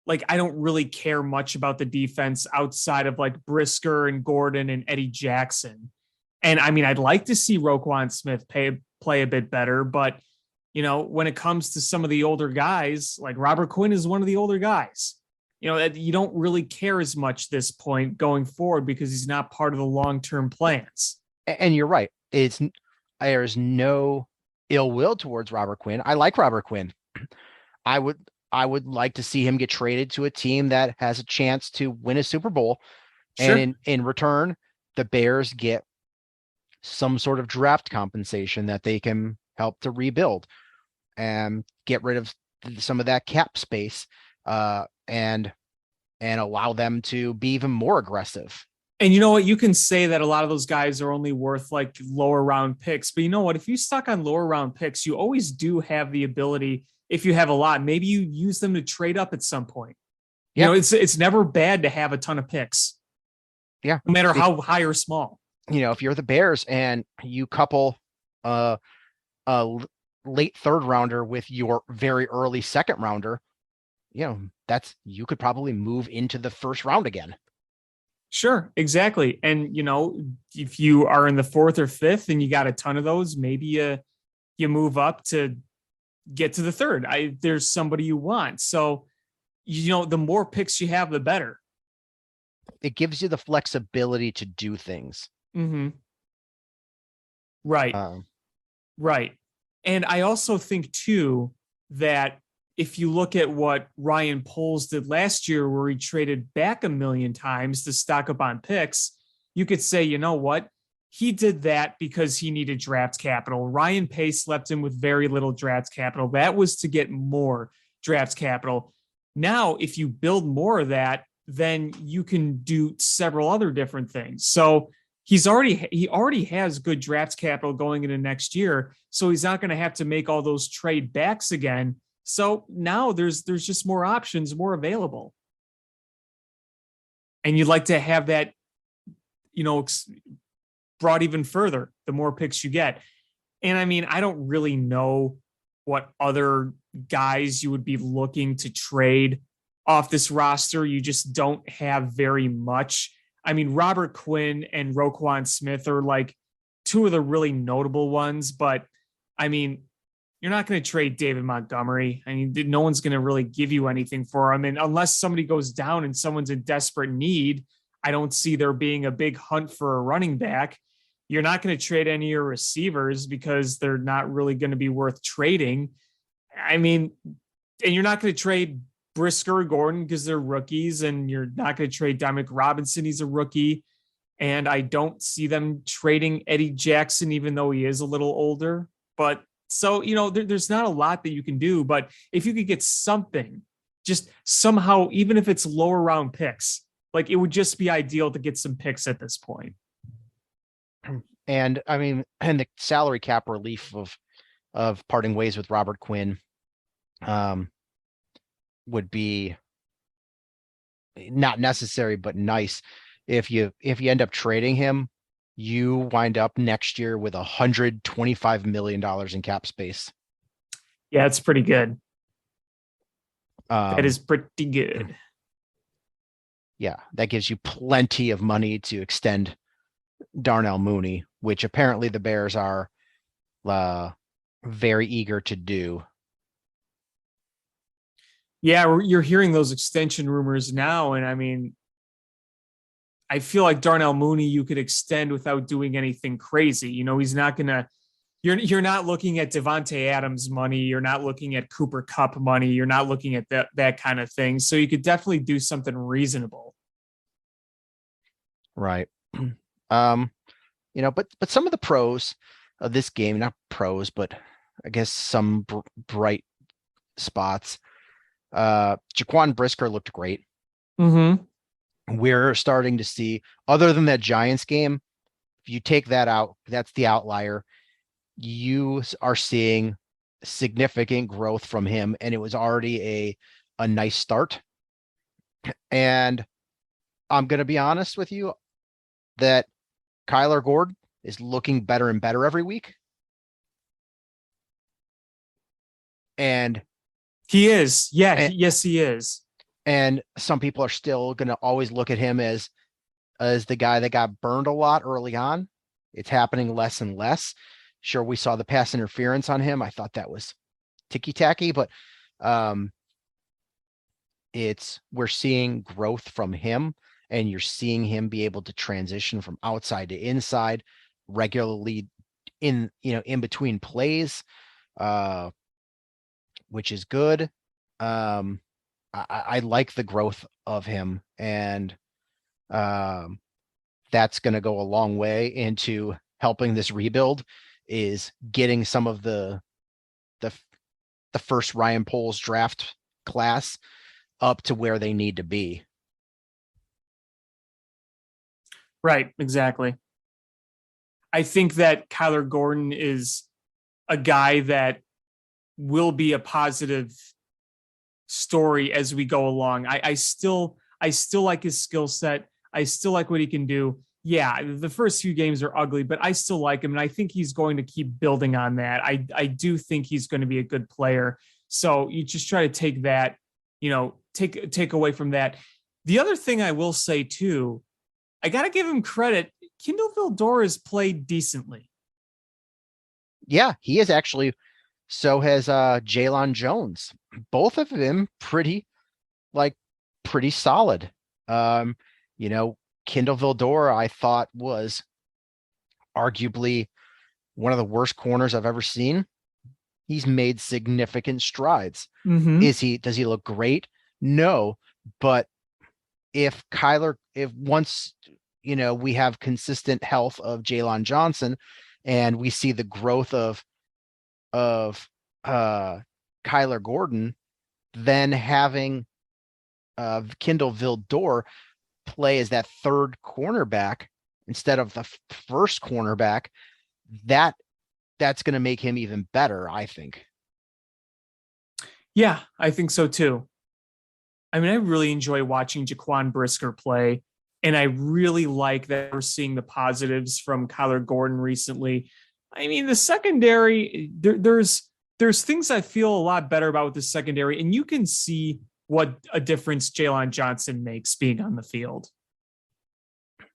like, I don't really care much about the defense outside of like Brisker and Gordon and Eddie Jackson. And I mean, I'd like to see Roquan Smith play a bit better, but when it comes to some of the older guys, like Robert Quinn is one of the older guys. That you don't really care as much this point going forward because he's not part of the long-term plans. And you're right. There's no ill will towards Robert Quinn. I like Robert Quinn. I would like to see him get traded to a team that has a chance to win a Super Bowl. Sure. And in return, the Bears get some sort of draft compensation that they can help to rebuild and get rid of some of that cap space, and allow them to be even more aggressive. And you know what? You can say that a lot of those guys are only worth like lower round picks, but you know what? If you stuck on lower round picks, you always do have the ability, if you have a lot, maybe you use them to trade up at some point. Yeah. It's never bad to have a ton of picks. Yeah. No matter how high or small. If you're the Bears and you couple a late third rounder with your very early second rounder, you could probably move into the first round again. Sure, exactly. And if you are in the fourth or fifth and you got a ton of those, maybe you move up to get to the third. There's somebody you want. So, the more picks you have, the better. It gives you the flexibility to do things. Mm-hmm. Right. Right. And I also think too, that if you look at what Ryan Poles did last year, where he traded back 1 million times to stock up on picks, you could say, you know what? He did that because he needed draft capital. Ryan Pace left him with very little draft capital. That was to get more draft capital. Now, if you build more of that, then you can do several other different things. So he already has good draft capital going into next year. So he's not going to have to make all those trade backs again. So now there's just more options, more available. And you'd like to have that, brought even further, the more picks you get. And I mean, I don't really know what other guys you would be looking to trade off this roster. You just don't have very much. I mean, Robert Quinn and Roquan Smith are like two of the really notable ones, but I mean, you're not going to trade David Montgomery. I mean, no one's going to really give you anything for him. And unless somebody goes down and someone's in desperate need, I don't see there being a big hunt for a running back. You're not going to trade any of your receivers because they're not really going to be worth trading. I mean, and you're not going to trade Brisker or Gordon because they're rookies, and you're not going to trade Dominic Robinson. He's a rookie. And I don't see them trading Eddie Jackson, even though he is a little older. But so, there's not a lot that you can do, but if you could get something, just somehow, even if it's lower round picks, like it would just be ideal to get some picks at this point. And I mean, and the salary cap relief of parting ways with Robert Quinn would be not necessary, but nice. If you end up trading him, you wind up next year with $125 million in cap space. Yeah, it's pretty good. That is pretty good. Yeah, that gives you plenty of money to extend Darnell Mooney, which apparently the Bears are very eager to do. Yeah, you're hearing those extension rumors now, and I mean, I feel like Darnell Mooney you could extend without doing anything crazy. He's not gonna. You're not looking at Devontae Adams money. You're not looking at Cooper Kupp money. You're not looking at that kind of thing. So you could definitely do something reasonable. Right. But some of the pros of this game, not pros, but I guess some bright spots. Jaquan Brisker looked great. Mm-hmm. We're starting to see, other than that Giants game, if you take that out, that's the outlier. You are seeing significant growth from him, and it was already a nice start. And I'm going to be honest with you that Kyler Gordon is looking better and better every week. And he is. Yeah. And- Yes, he is. And some people are still going to always look at him as the guy that got burned a lot early on. It's happening less and less. Sure, we saw the pass interference on him. I thought that was ticky-tacky, but we're seeing growth from him, and you're seeing him be able to transition from outside to inside regularly in between plays, which is good. I like the growth of him, and that's going to go a long way into helping this rebuild, is getting some of the first Ryan Poles draft class up to where they need to be. Right, exactly. I think that Kyler Gordon is a guy that will be a positive story as we go along. I still like his skill set. I still like what he can do. Yeah, the first few games are ugly, but I still like him, and I think he's going to keep building on that. I do think he's going to be a good player. So you just try to take that, take away from that. The other thing I will say too, I got to give him credit. Kindle Vildor has played decently. Yeah, he is actually. So has Jalen Jones. Both of them pretty solid. Kindle Vildor, I thought, was arguably one of the worst corners I've ever seen. He's made significant strides. Mm-hmm. Does he look great? No, but if once we have consistent health of Jalen Johnson, and we see the growth of Kyler Gordon, then having Kindle Vildor play as that third cornerback instead of the first cornerback, that's going to make him even better, I think. Yeah, I think so too. I mean, I really enjoy watching Jaquan Brisker play, and I really like that we're seeing the positives from Kyler Gordon recently. I mean, the secondary, there's things I feel a lot better about with the secondary, and you can see what a difference Jalen Johnson makes being on the field.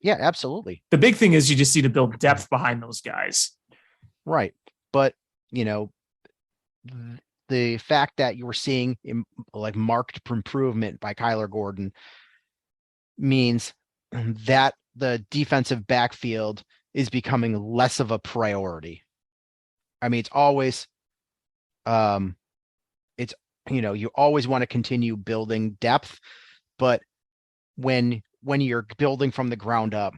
Yeah, absolutely. The big thing is you just need to build depth behind those guys. Right. But, the fact that you were seeing marked improvement by Kyler Gordon means that the defensive backfield is becoming less of a priority. I mean, it's always, you always want to continue building depth, but when you're building from the ground up,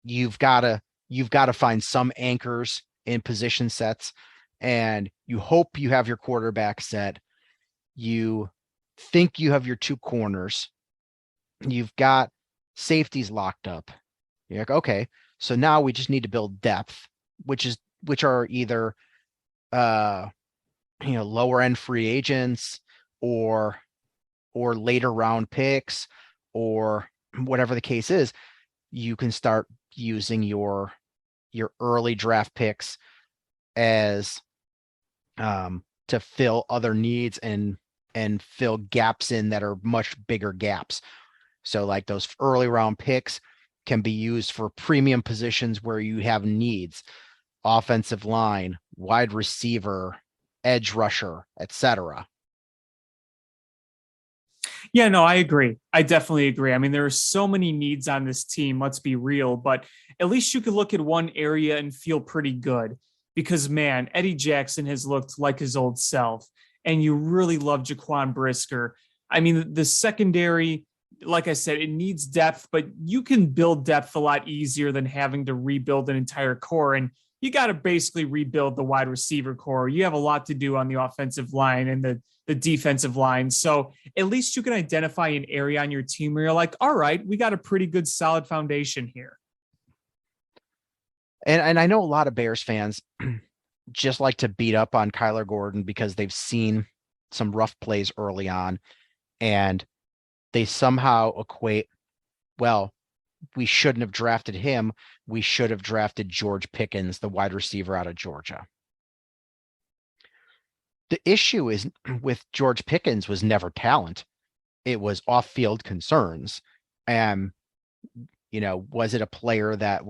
you've got to find some anchors in position sets, and you hope you have your quarterback set. You think you have your two corners. You've got safeties locked up. You're like, okay, so now we just need to build depth, which are either lower end free agents or later round picks, or whatever the case is. You can start using your early draft picks as to fill other needs and fill gaps in that are much bigger gaps. So like those early round picks can be used for premium positions where you have needs: offensive line, wide receiver, edge rusher, etc. Yeah, no, I agree. I definitely agree. I mean, there are so many needs on this team, let's be real, but at least you could look at one area and feel pretty good, because, man, Eddie Jackson has looked like his old self, and you really love Jaquan Brisker. I mean, the secondary, like I said, it needs depth, but you can build depth a lot easier than having to rebuild an entire core. And you got to basically rebuild the wide receiver core. You have a lot to do on the offensive line and the defensive line. So at least you can identify an area on your team where you're like, all right, we got a pretty good solid foundation here. And I know a lot of Bears fans just like to beat up on Kyler Gordon because they've seen some rough plays early on, and they somehow equate, well, we shouldn't have drafted him. We should have drafted George Pickens, the wide receiver out of Georgia. The issue is with George Pickens was never talent. It was off-field concerns. And, was it a player that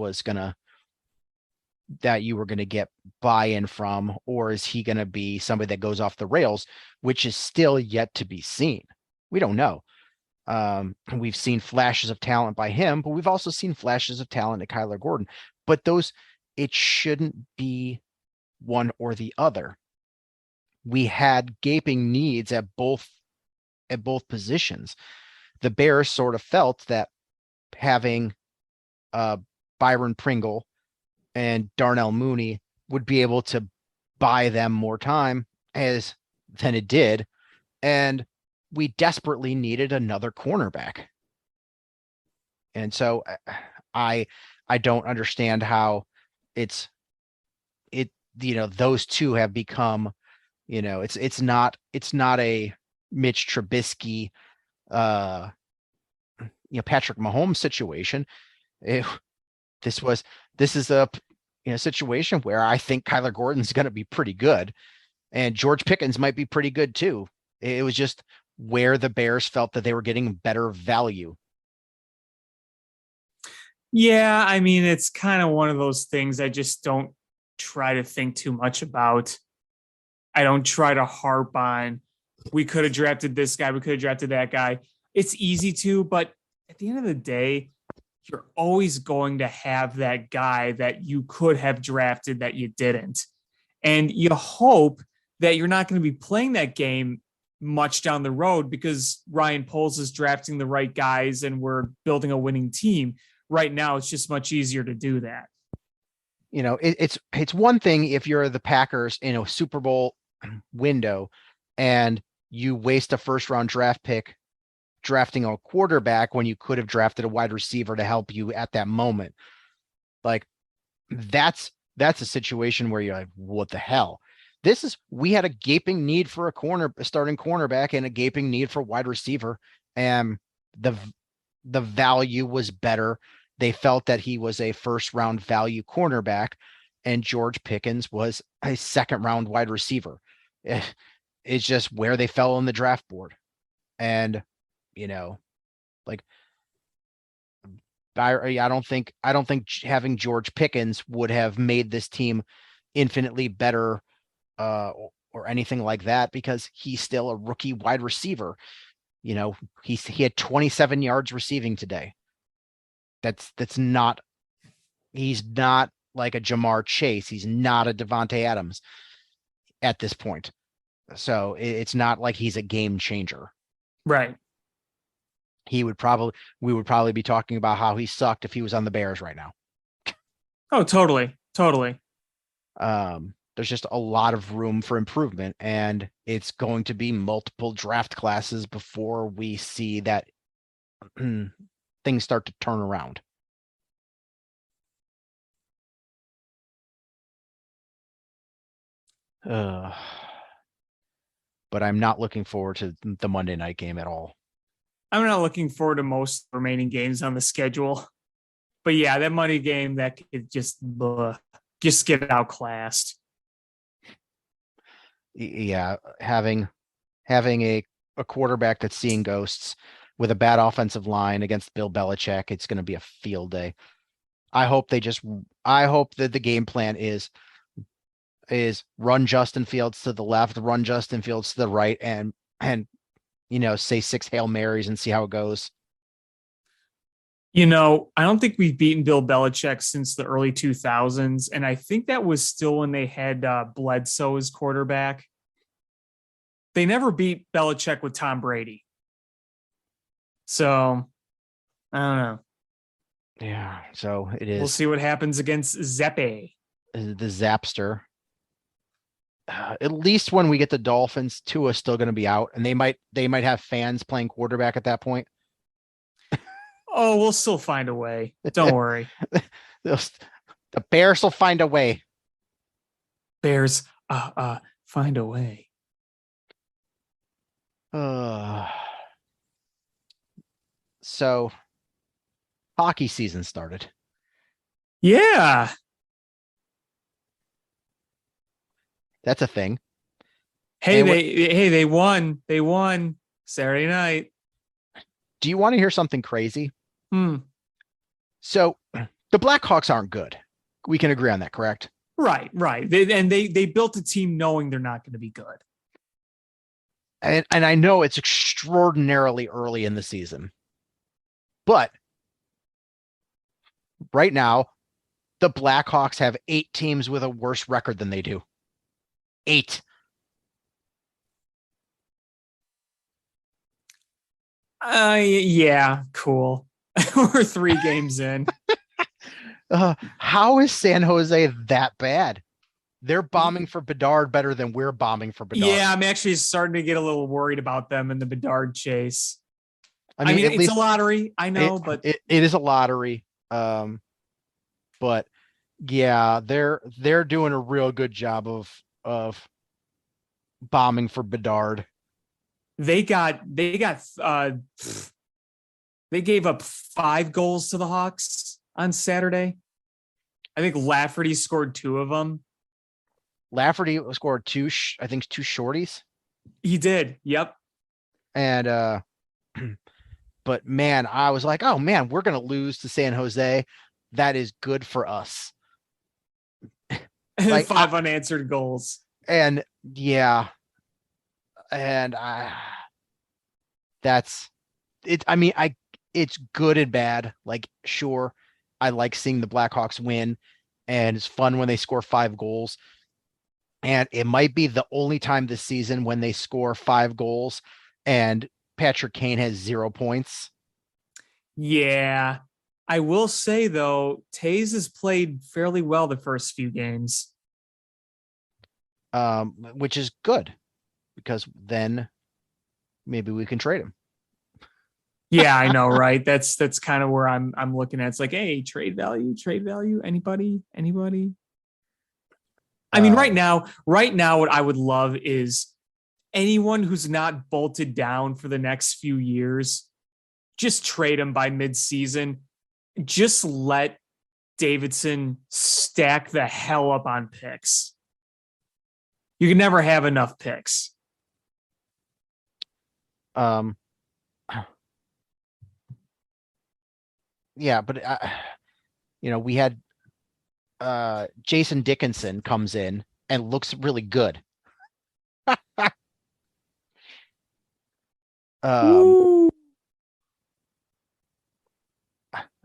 you were going to get buy-in from, or is he going to be somebody that goes off the rails, which is still yet to be seen? We don't know. We've seen flashes of talent by him, but we've also seen flashes of talent at Kyler Gordon. But it shouldn't be one or the other. We had gaping needs at both positions. The Bears sort of felt that having Byron Pringle and Darnell Mooney would be able to buy them more time than it did. And we desperately needed another cornerback. And so I don't understand how those two have become, it's not a Mitch Trubisky, Patrick Mahomes situation. This is a situation where I think Kyler Gordon's going to be pretty good, and George Pickens might be pretty good too. It was just where the Bears felt that they were getting better value. Yeah, I mean, it's kind of one of those things I just don't try to think too much about. I don't try to harp on, we could have drafted this guy, we could have drafted that guy. It's easy to, but at the end of the day, you're always going to have that guy that you could have drafted that you didn't. And you hope that you're not going to be playing that game much down the road because Ryan Poles is drafting the right guys and we're building a winning team. Right now, it's just much easier to do that. It's one thing if you're the Packers in a Super Bowl window and you waste a first round draft pick drafting a quarterback when you could have drafted a wide receiver to help you at that moment. Like that's a situation where you're like, what the hell? We had a gaping need for a starting cornerback and a gaping need for wide receiver. And the value was better. They felt that he was a first round value cornerback and George Pickens was a second round wide receiver. It's just where they fell on the draft board. And, I don't think having George Pickens would have made this team infinitely better or anything like that because he's still a rookie wide receiver. He had 27 yards receiving today. He's not like a Jamar Chase. He's not a Devontae Adams at this point. So it's not like he's a game changer. Right. We would probably be talking about how he sucked if he was on the Bears right now. Oh, totally. Totally. There's just a lot of room for improvement, and it's going to be multiple draft classes before we see that things start to turn around. But I'm not looking forward to the Monday night game at all. I'm not looking forward to most remaining games on the schedule. But yeah, that Monday game that could just get outclassed. Yeah, having a quarterback that's seeing ghosts with a bad offensive line against Bill Belichick, it's going to be a field day. I hope that the game plan is run Justin Fields to the left, run Justin Fields to the right, and say 6 Hail Marys and see how it goes. I don't think we've beaten Bill Belichick since the early 2000s. And I think that was still when they had Bledsoe as quarterback. They never beat Belichick with Tom Brady. So, I don't know. Yeah, so it is. We'll see what happens against Zeppe. The Zapster. At least when we get the Dolphins, Tua's still going to be out, and they might have fans playing quarterback at that point. Oh, we'll still find a way. Don't worry. The Bears will find a way. Bears, find a way. So hockey season started. Yeah. That's a thing. Hey, And they won. They won Saturday night. Do you want to hear something crazy? Hmm. So the Blackhawks aren't good. We can agree on that, correct? Right. They built a team knowing they're not going to be good. And I know it's extraordinarily early in the season, but right now, the Blackhawks have 8 teams with a worse record than they do. 8. Yeah, cool. We're 3 games in. How is San Jose that bad? They're bombing for Bedard better than we're bombing for Bedard. Yeah, I'm actually starting to get a little worried about them in the Bedard chase. I mean it's a lottery, I know, but it is a lottery. But yeah, they're doing a real good job of bombing for Bedard. they gave up 5 goals to the Hawks on Saturday. I think Lafferty scored 2 of them. Lafferty scored 2 shorties. He did. Yep. And but man, I was like, oh man, we're gonna lose to San Jose. That is good for us. Like 5 unanswered goals. And yeah. And that's it. I mean, it's good and bad. Like, sure, I like seeing the Blackhawks win, and it's fun when they score 5 goals. And it might be the only time this season when they score 5 goals and Patrick Kane has 0 points. Yeah. I will say, though, Taze has played fairly well the first few games. Which is good, because then maybe we can trade him. Yeah, I know, right? That's kind of where I'm looking at. It's like, hey, trade value, anybody? I mean, right now, what I would love is anyone who's not bolted down for the next few years, just trade him by mid-season. Just let Davidson stack the hell up on picks. You can never have enough picks. Yeah, but we had Jason Dickinson comes in and looks really good.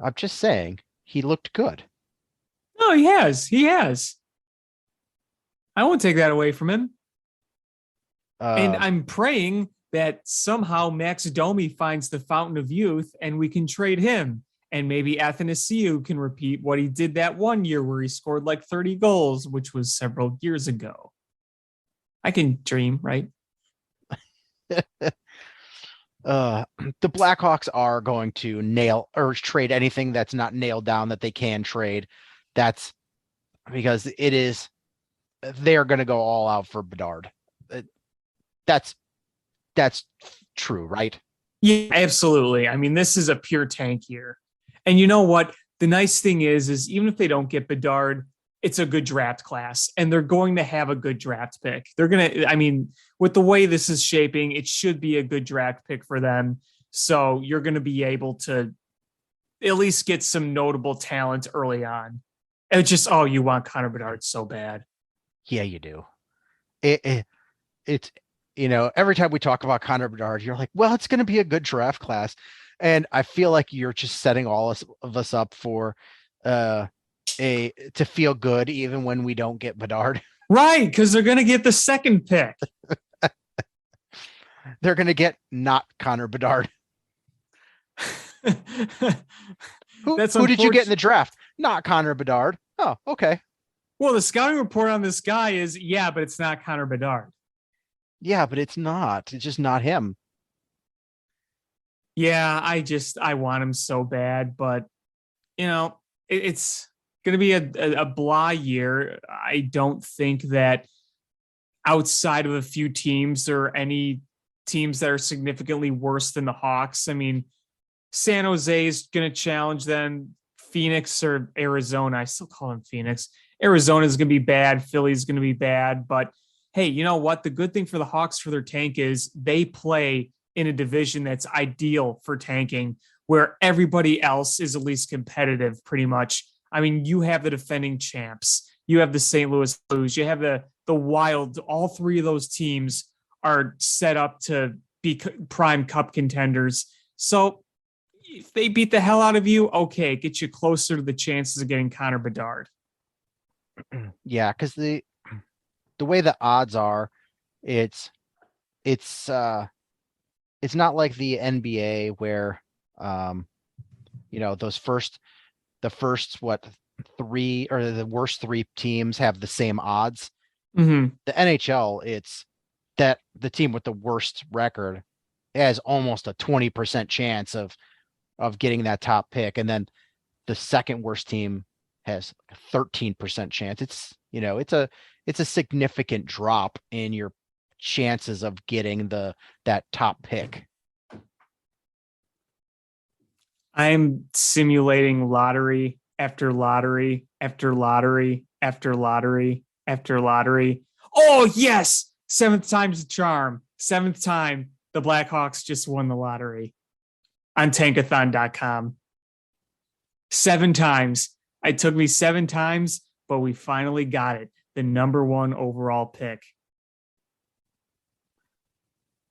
I'm just saying, he looked good. No, he has. I won't take that away from him. And I'm praying that somehow Max Domi finds the fountain of youth and we can trade him. And maybe Athanasiou can repeat what he did that one year where he scored like 30 goals, which was several years ago. I can dream, right? The Blackhawks are going to nail or trade anything that's not nailed down that they can trade. That's because they're going to go all out for Bedard. That's true, right? Yeah, absolutely. I mean, this is a pure tank year. And you know what? The nice thing is even if they don't get Bedard, it's a good draft class and they're going to have a good draft pick. With the way this is shaping, it should be a good draft pick for them. So you're going to be able to at least get some notable talent early on. And it's just, you want Connor Bedard so bad. Yeah, you do. It's every time we talk about Connor Bedard, you're like, well, it's going to be a good draft class. And I feel like you're just setting all of us up for to feel good even when we don't get Bedard. Right, because they're going to get the second pick. They're going to get not Connor Bedard. Who did you get in the draft? Not Connor Bedard. Oh, okay. Well, the scouting report on this guy is, but it's not Connor Bedard. Yeah, but it's not. It's just not him. Yeah, I want him so bad, but it's going to be a blah year. I don't think that outside of a few teams or any teams that are significantly worse than the Hawks. I mean, San Jose is going to challenge them. Phoenix or Arizona, I still call them Phoenix. Arizona is going to be bad. Philly's going to be bad. But hey, you know what? The good thing for the Hawks for their tank is they play in a division that's ideal for tanking, where everybody else is at least competitive pretty much. I mean, you have the defending champs. You have the St. Louis Blues. You have the Wild. All three of those teams are set up to be prime cup contenders. So if they beat the hell out of you, okay, get you closer to the chances of getting Connor Bedard. Yeah, because the way the odds are, it's not like the NBA where the first three or the worst three teams have the same odds. Mm-hmm. The NHL, it's that the team with the worst record has almost a 20% chance of getting that top pick, and then the second worst team has a 13% chance. It's a significant drop in your chances of getting that top pick. I'm simulating lottery after lottery after lottery after lottery after lottery. Oh yes, seventh time's the charm. Seventh time the Blackhawks just won the lottery on tankathon.com. 7 times. It took me 7 times, but we finally got it. The number 1 overall pick.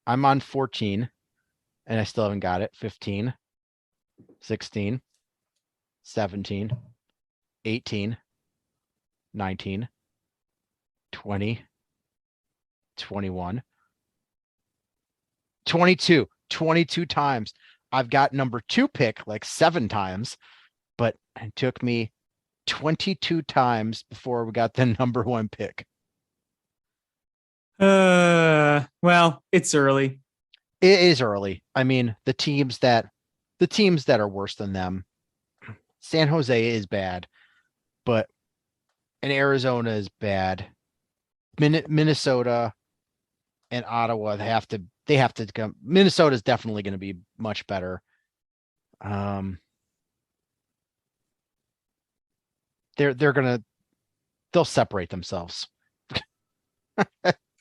I'm on 14 and I still haven't got it. 15, 16, 17, 18, 19, 20, 21, 22 times. I've got number 2 pick like 7 times, but it took me 22 times before we got the number 1 pick. Well, it's early. It is early. I mean, the teams that are worse than them, San Jose is bad, and Arizona is bad. Minnesota and Ottawa, they have to come. Minnesota is definitely going to be much better. They'll separate themselves.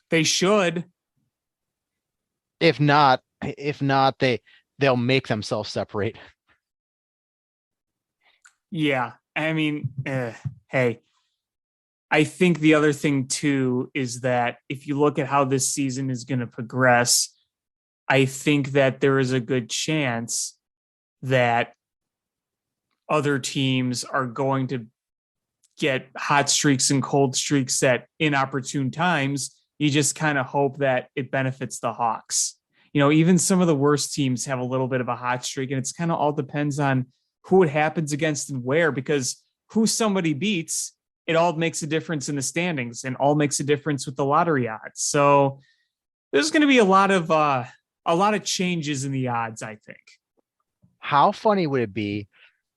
They should. If not, they'll make themselves separate. Yeah. I mean, hey, I think the other thing too is that if you look at how this season is going to progress, I think that there is a good chance that other teams are going to get hot streaks and cold streaks at inopportune times. You just kind of hope that it benefits the Hawks. Even some of the worst teams have a little bit of a hot streak, and it's kind of all depends on who it happens against and where, because who somebody beats, it all makes a difference in the standings and all makes a difference with the lottery odds. So there's going to be a lot of changes in the odds, I think. How funny would it be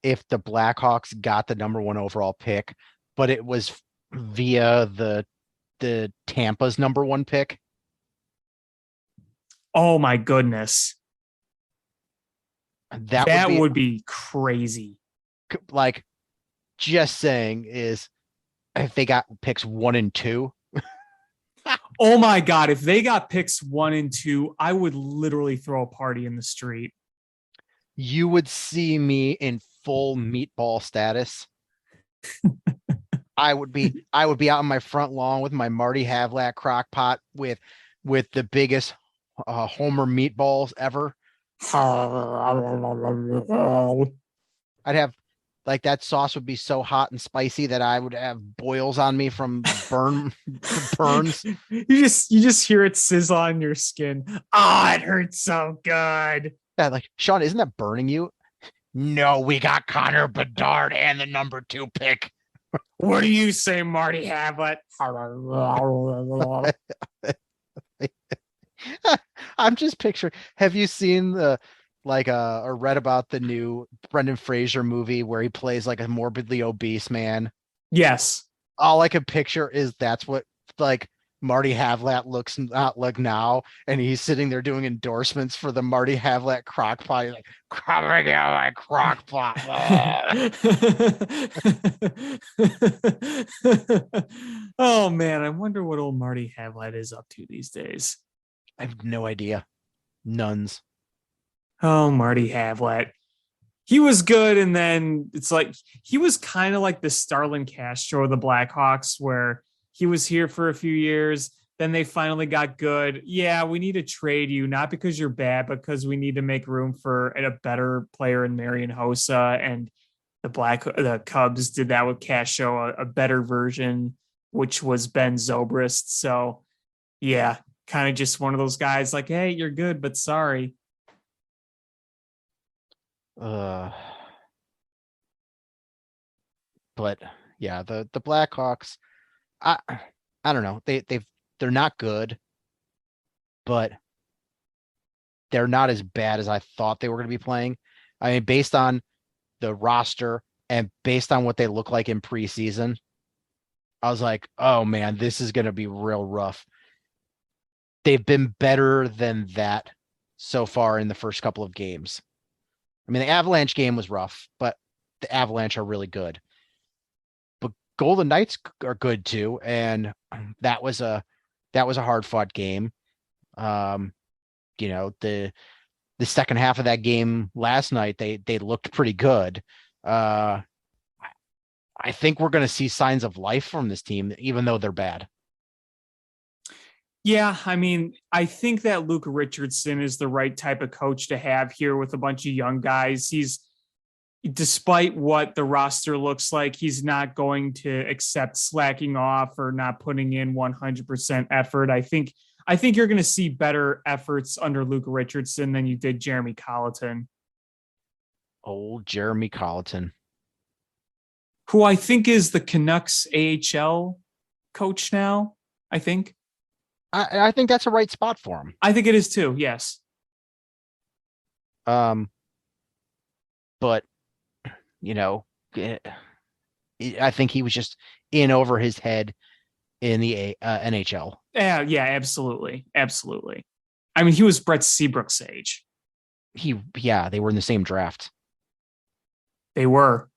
if the Blackhawks got the number 1 overall pick, but it was via the Tampa's number 1 pick? Oh my goodness. That would be crazy. Like, just saying, is if they got picks 1 and 2. Oh my God. If they got picks 1 and 2, I would literally throw a party in the street. You would see me in full meatball status. I would be out on my front lawn with my Marty Havlat crock pot with the biggest Homer meatballs ever. I'd have, like, that sauce would be so hot and spicy that I would have boils on me from burns. You just hear it sizzle on your skin. Oh, it hurts so good. Yeah, like, Sean, isn't that burning you? No, we got Connor Bedard and the number 2 pick. What do you say, Marty Havlat? I'm just picturing. Have you seen the like or read about the new Brendan Fraser movie where he plays like a morbidly obese man. Yes. All I can picture is that's what like Marty Havlat looks not like now, and he's sitting there doing endorsements for the Marty Havlat crock pot. He's like, coming out my crock pot. Oh man, I wonder what old Marty Havlat is up to these days. I have no idea. Nuns. Oh, Marty Havlat. He was good, and then it's like he was kind of like the Starlin Castro of the Blackhawks, where he was here for a few years, then they finally got good. Yeah, we need to trade you, not because you're bad, because we need to make room for a better player in Marian Hossa. And the Cubs did that with Castro, a better version, which was Ben Zobrist. So yeah, kind of just one of those guys like, hey, you're good, but sorry. But yeah, the Blackhawks, I don't know. They're not good, but they're not as bad as I thought they were going to be playing. I mean, based on the roster and based on what they look like in preseason, I was like, oh man, this is going to be real rough. They've been better than that so far in the first couple of games. I mean, the Avalanche game was rough, but the Avalanche are really good. But Golden Knights are good too, and that was a hard fought game. You know, the second half of that game last night, they looked pretty good. I think we're going to see signs of life from this team, even though they're bad. Yeah, I mean, I think that Luke Richardson is the right type of coach to have here with a bunch of young guys. Despite what the roster looks like, he's not going to accept slacking off or not putting in 100% effort. I think you're going to see better efforts under Luke Richardson than you did Jeremy Colleton. Old Jeremy Colleton, who I think is the Canucks AHL coach now, I think. I think that's a right spot for him. I think it is too. Yes. But you know, I think he was just in over his head in the NHL. Yeah, absolutely. Absolutely. I mean, he was Brett Seabrook's age. They were in the same draft. They were.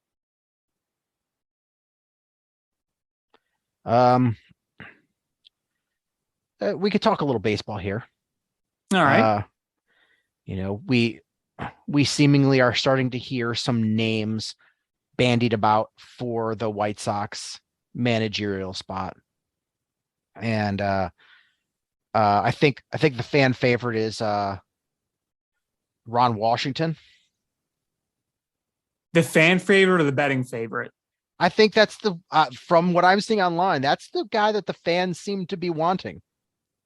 We could talk a little baseball here. All right. You know, we seemingly are starting to hear some names bandied about for the White Sox managerial spot. And I think the fan favorite is Ron Washington. The fan favorite or the betting favorite? I think that's the from what I'm seeing online, that's the guy that the fans seem to be wanting.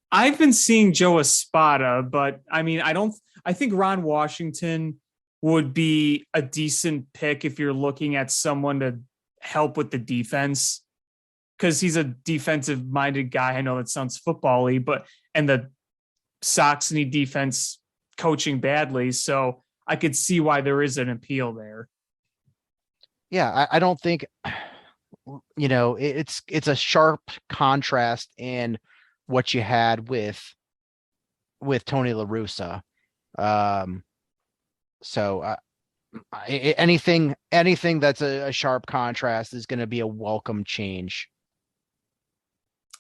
I've been seeing Joe Espada, but I mean, I think Ron Washington would be a decent pick if you're looking at someone to help with the defense, because he's a defensive minded guy. I know that sounds football-y, and the Sox need defense coaching badly. So I could see why there is an appeal there. Yeah. I don't think, you know, it's a sharp contrast in what you had with Tony La Russa. So anything that's a sharp contrast is going to be a welcome change.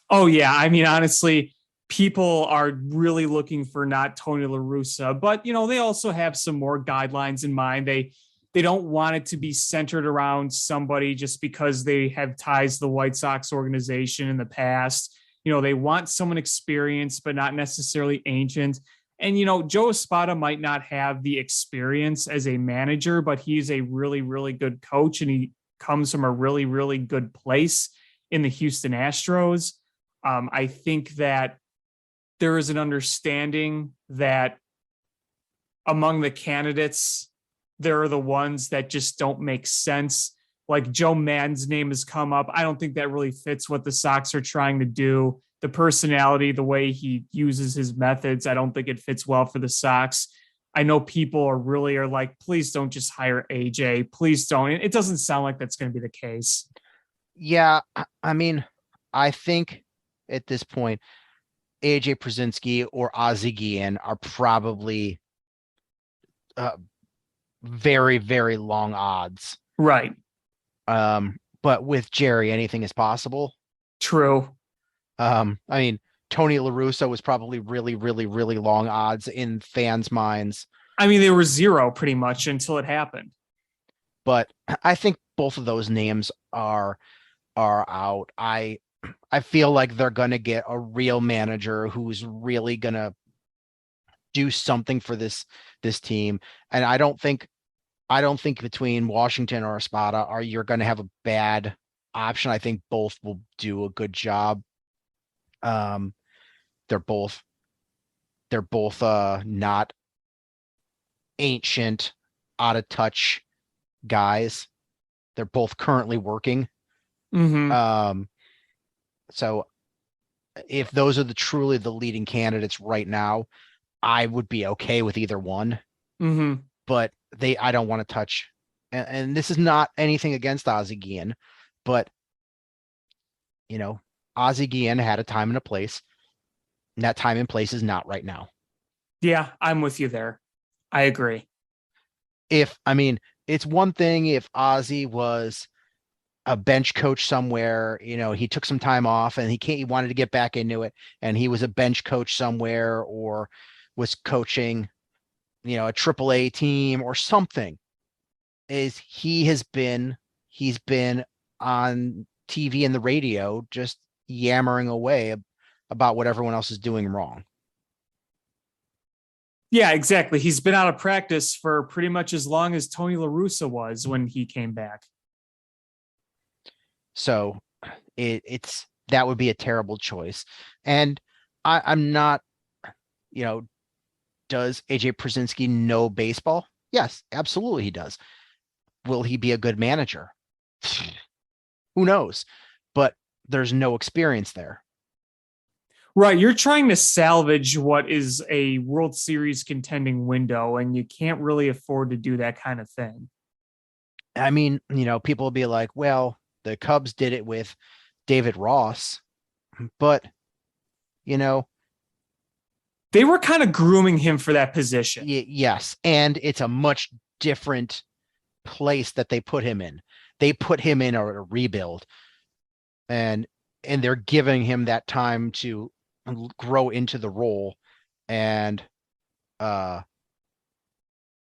Oh yeah. I mean, honestly, people are really looking for not Tony La Russa, but you know, they also have some more guidelines in mind. They don't want it to be centered around somebody just because they have ties to the White Sox organization in the past. You know, they want someone experienced, but not necessarily ancient. And, you know, Joe Espada might not have the experience as a manager, but he's a really, really good coach. And he comes from a really, really good place in the Houston Astros. I think that there is an understanding that among the candidates, there are the ones that just don't make sense. Like Joe Maddon's name has come up. I don't think that really fits what the Sox are trying to do. The personality, the way he uses his methods, I don't think it fits well for the Sox. I know people are like, please don't just hire AJ. Please don't. And it doesn't sound like that's going to be the case. Yeah, I mean, I think at this point, AJ Przinsky or Ozzie Guillen are probably very, very long odds. Right. But with Jerry, anything is possible. True. I mean, Tony La Russa was probably really, really, really long odds in fans' minds. I mean, they were zero pretty much until it happened. But I think both of those names are out. I feel like they're going to get a real manager who's really going to do something for this team. And I don't think between Washington or Espada you're going to have a bad option. I think both will do a good job. They're both not ancient, out of touch guys. They're both currently working. Mm-hmm. So if those are truly the leading candidates right now, I would be okay with either one. Mm-hmm. But I don't want to touch. And this is not anything against Ozzie Guillen, but Ozzie Guillen had a time and a place, and that time and place is not right now. Yeah, I'm with you there. I agree. It's one thing if Ozzie was a bench coach somewhere, he took some time off and he wanted to get back into it, and he was a bench coach somewhere or was coaching, a AAA team or something. He's been on TV and the radio just yammering away about what everyone else is doing wrong. Yeah, exactly. He's been out of practice for pretty much as long as Tony La Russa was when he came back. So that would be a terrible choice. And I'm not, does AJ Przinsky know baseball? Yes, absolutely he does. Will he be a good manager? Who knows? But there's no experience there. Right. You're trying to salvage what is a World Series contending window, and you can't really afford to do that kind of thing. I mean, people will be like, well, the Cubs did it with David Ross, but, they were kind of grooming him for that position. Yes. And it's a much different place that they put him in. They put him in a rebuild, and they're giving him that time to grow into the role and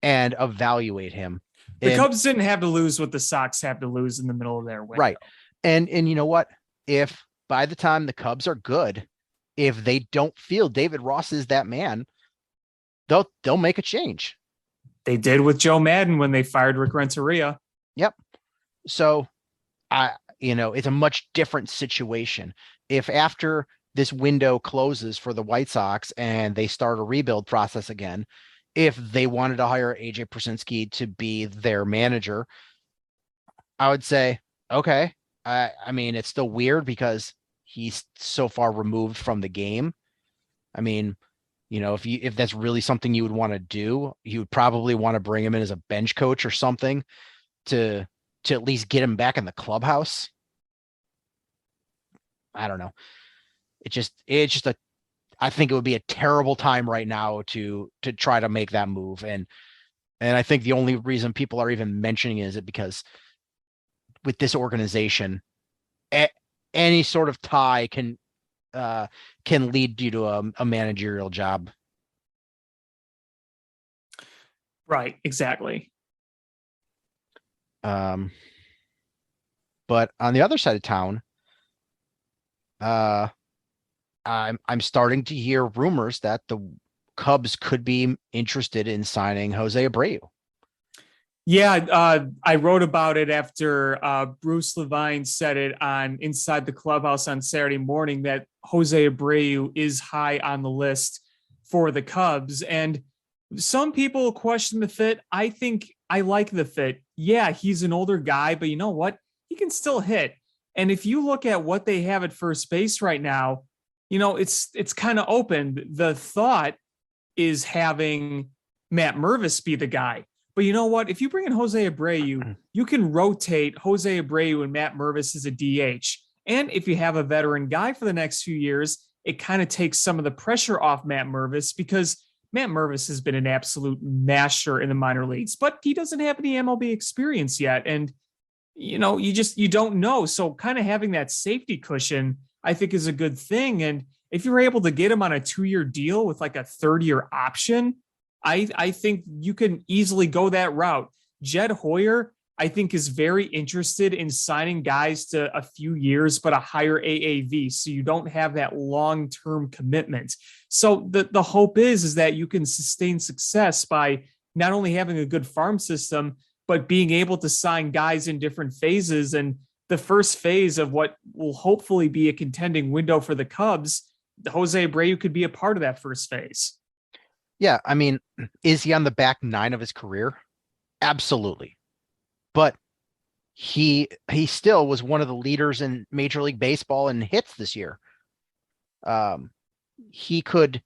evaluate him. The Cubs didn't have to lose what the Sox have to lose in the middle of their window. Right. And you know what? If by the time the Cubs are good, if they don't feel David Ross is that man, they'll make a change. They did with Joe Madden when they fired Rick Renteria. Yep. So it's a much different situation. If after this window closes for the White Sox and they start a rebuild process again, if they wanted to hire AJ Przinsky to be their manager, I would say, okay. It's still weird because he's so far removed from the game. If that's really something you would want to do, you would probably want to bring him in as a bench coach or something to at least get him back in the clubhouse. I don't know. I think it would be a terrible time right now to try to make that move. And I think the only reason people are even mentioning it is because with this organization, any sort of tie can lead you to a managerial job. Right. Exactly. But on the other side of town, I'm starting to hear rumors that the Cubs could be interested in signing Jose Abreu. Yeah, I wrote about it after Bruce Levine said it on Inside the Clubhouse on Saturday morning that Jose Abreu is high on the list for the Cubs. And some people question the fit. I think I like the fit. Yeah, he's an older guy, but you know what? He can still hit. And if you look at what they have at first base right now, it's kind of open. The thought is having Matt Mervis be the guy. But you know what? If you bring in Jose Abreu, you can rotate Jose Abreu and Matt Mervis as a DH. And if you have a veteran guy for the next few years, it kind of takes some of the pressure off Matt Mervis, because Matt Mervis has been an absolute masher in the minor leagues, but he doesn't have any MLB experience yet. And, you know, you don't know. So kind of having that safety cushion, I think, is a good thing. And if you're able to get him on a 2-year deal with like a third-year option, I think you can easily go that route. Jed Hoyer, I think, is very interested in signing guys to a few years, but a higher AAV. So you don't have that long-term commitment. So the hope is that you can sustain success by not only having a good farm system, but being able to sign guys in different phases. And the first phase of what will hopefully be a contending window for the Cubs, Jose Abreu could be a part of that first phase. Yeah, I mean, is he on the back 9 of his career? Absolutely. But he still was one of the leaders in Major League Baseball in hits this year. He could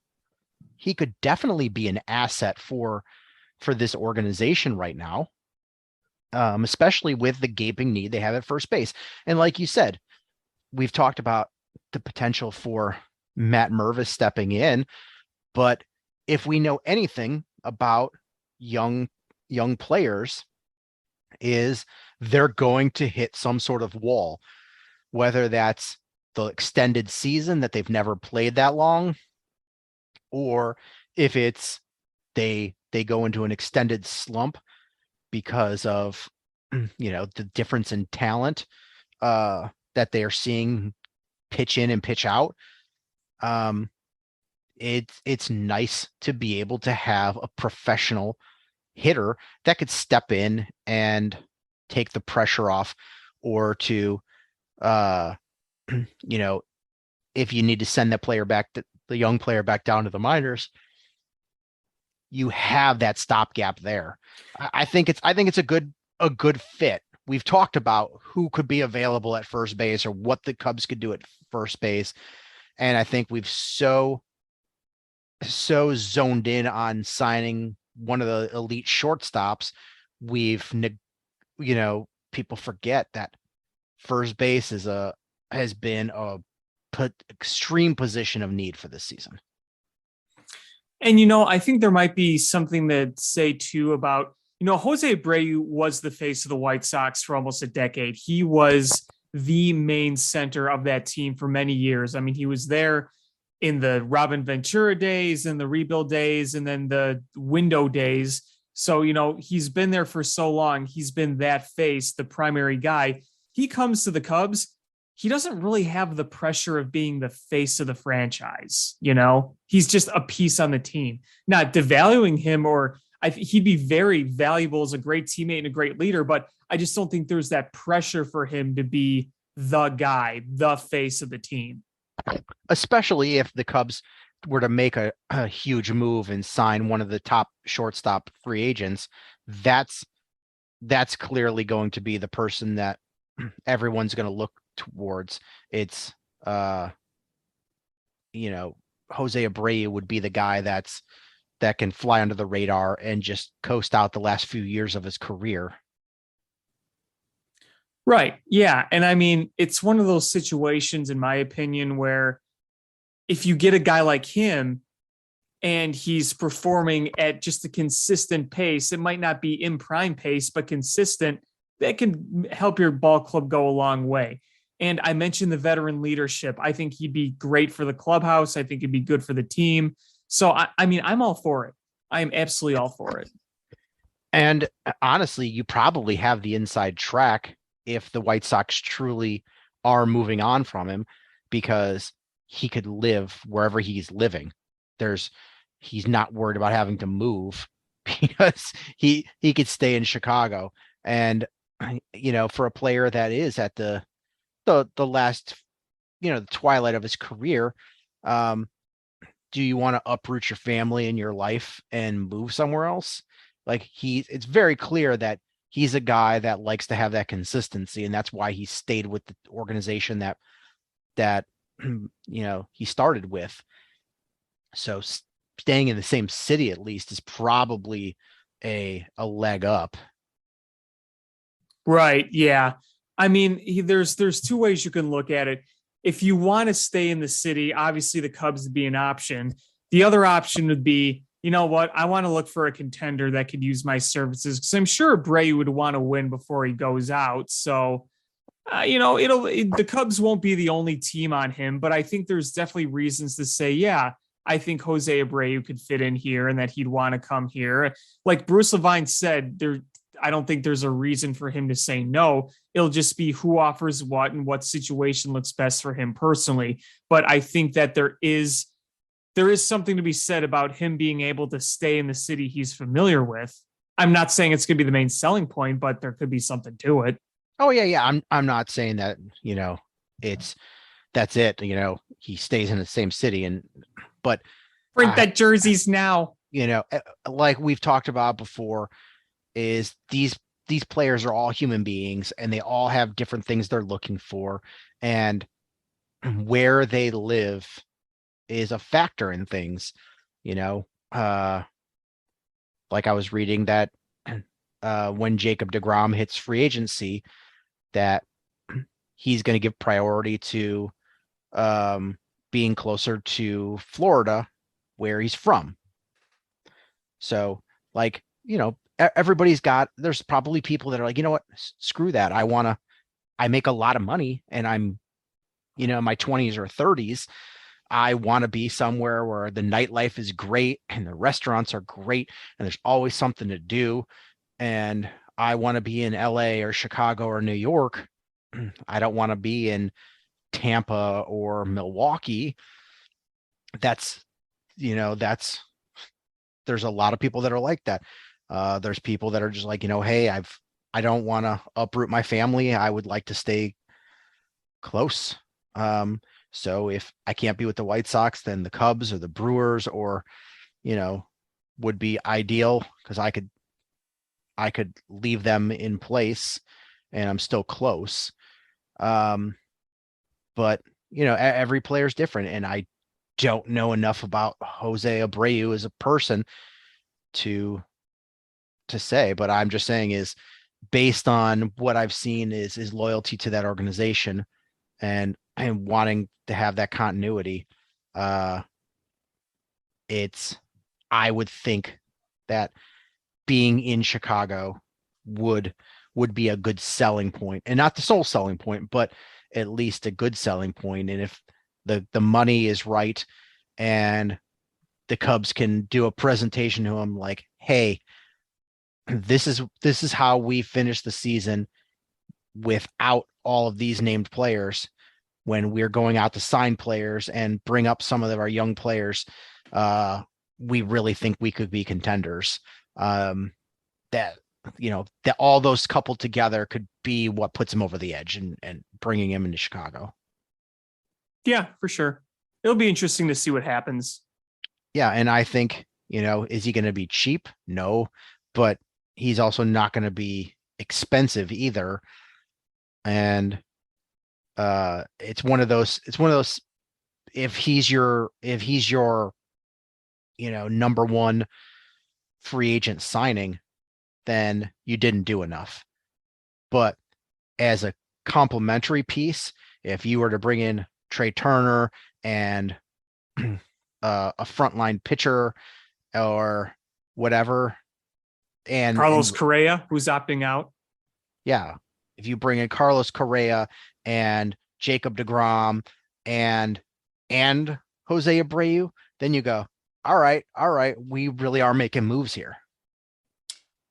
definitely be an asset for this organization right now, especially with the gaping need they have at first base. And like you said, we've talked about the potential for Matt Mervis stepping in, but if we know anything about young players, is they're going to hit some sort of wall, whether that's the extended season that they've never played that long, or if it's they go into an extended slump because of, you know, the difference in talent that they are seeing pitch in and pitch out. It's nice to be able to have a professional hitter that could step in and take the pressure off, or to, you know, if you need to send the young player back down to the minors, you have that stopgap there. I think it's a good fit. We've talked about who could be available at first base or what the Cubs could do at first base. And I think we've so zoned in on signing one of the elite shortstops. People forget that first base has been a extreme position of need for this season. And, you know, I think there might be something to say too about, you know, Jose Abreu was the face of the White Sox for almost a decade. He was the main center of that team for many years. I mean, he was there in the Robin Ventura days and the rebuild days and then the window days. So, you know, he's been there for so long. He's been that face, the primary guy. He comes to the Cubs. He doesn't really have the pressure of being the face of the franchise. You know, he's just a piece on the team, not devaluing him, or he'd be very valuable as a great teammate and a great leader, but I just don't think there's that pressure for him to be the guy, the face of the team. Especially if the Cubs were to make a huge move and sign one of the top shortstop free agents, that's clearly going to be the person that everyone's going to look towards. It's Jose Abreu would be the guy that can fly under the radar and just coast out the last few years of his career. Right. Yeah. And I mean, it's one of those situations, in my opinion, where if you get a guy like him and he's performing at just a consistent pace, it might not be in prime pace, but consistent, that can help your ball club go a long way. And I mentioned the veteran leadership. I think he'd be great for the clubhouse. I think it'd be good for the team. So, I mean, I'm all for it. I'm absolutely all for it. And honestly, you probably have the inside track if the White Sox truly are moving on from him, because he could live wherever he's living. He's not worried about having to move because he could stay in Chicago. And, you know, for a player that is at the last, you know, the twilight of his career, do you want to uproot your family and your life and move somewhere else? Like, it's very clear that he's a guy that likes to have that consistency, and that's why he stayed with the organization that you know, he started with. So staying in the same city at least is probably a leg up. Right. Yeah. I mean, there's two ways you can look at it. If you want to stay in the city, obviously the Cubs would be an option. The other option would be, you know what? I want to look for a contender that could use my services, because I'm sure Bray would want to win before he goes out. So, the Cubs won't be the only team on him, but I think there's definitely reasons to say, yeah, I think Jose Abreu could fit in here and that he'd want to come here. Like Bruce Levine said, I don't think there's a reason for him to say no. It'll just be who offers what and what situation looks best for him personally. But I think that there is something to be said about him being able to stay in the city he's familiar with. I'm not saying it's going to be the main selling point, but there could be something to it. Oh yeah. I'm not saying that, that's it. He stays in the same city but print that jerseys now. Like we've talked about before, is these players are all human beings and they all have different things they're looking for, and where they live is a factor in things. Like I was reading that when Jacob deGrom hits free agency, that he's going to give priority to being closer to Florida, where he's from. So there's probably people that are like, you know what, screw that. I make a lot of money and I'm, in my 20s or 30s. I want to be somewhere where the nightlife is great and the restaurants are great and there's always something to do. And I want to be in LA or Chicago or New York. I don't want to be in Tampa or Milwaukee. There's a lot of people that are like that. There's people that are just like, hey, I don't want to uproot my family. I would like to stay close. So if I can't be with the White Sox, then the Cubs or the Brewers or, would be ideal, because I could leave them in place and I'm still close. But every player is different, and I don't know enough about Jose Abreu as a person to say, but I'm just saying is based on what I've seen is loyalty to that organization and wanting to have that continuity. I would think that being in Chicago would be a good selling point, and not the sole selling point, but at least a good selling point. And if the money is right and the Cubs can do a presentation to him like, hey, this is how we finish the season without all of these named players, when we're going out to sign players and bring up some of our young players, we really think we could be contenders. That all those coupled together could be what puts him over the edge and bringing him into Chicago. Yeah, for sure. It'll be interesting to see what happens. Yeah. And I think, is he going to be cheap? No, but he's also not going to be expensive either. And it's one of those, if he's your, number one free agent signing, then you didn't do enough. But as a complementary piece, if you were to bring in Trey Turner and a frontline pitcher or whatever, and Carlos Correa, who's opting out. Yeah. If you bring in Carlos Correa and Jacob deGrom and Jose Abreu, then you go, all right, we really are making moves here.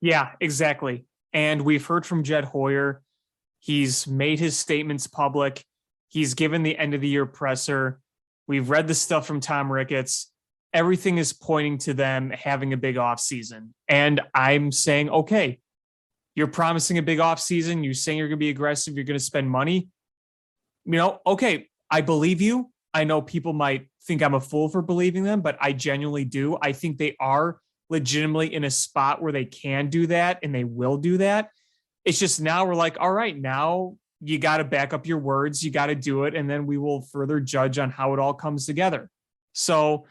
Yeah, exactly. And we've heard from Jed Hoyer. He's made his statements public. He's given the end of the year presser. We've read the stuff from Tom Ricketts. Everything is pointing to them having a big offseason. And I'm saying, okay, you're promising a big offseason. You're saying you're going to be aggressive. You're going to spend money. Okay, I believe you. I know people might think I'm a fool for believing them, but I genuinely do. I think they are legitimately in a spot where they can do that, and they will do that. It's just now we're like, all right, now you got to back up your words. You got to do it. And then we will further judge on how it all comes together. So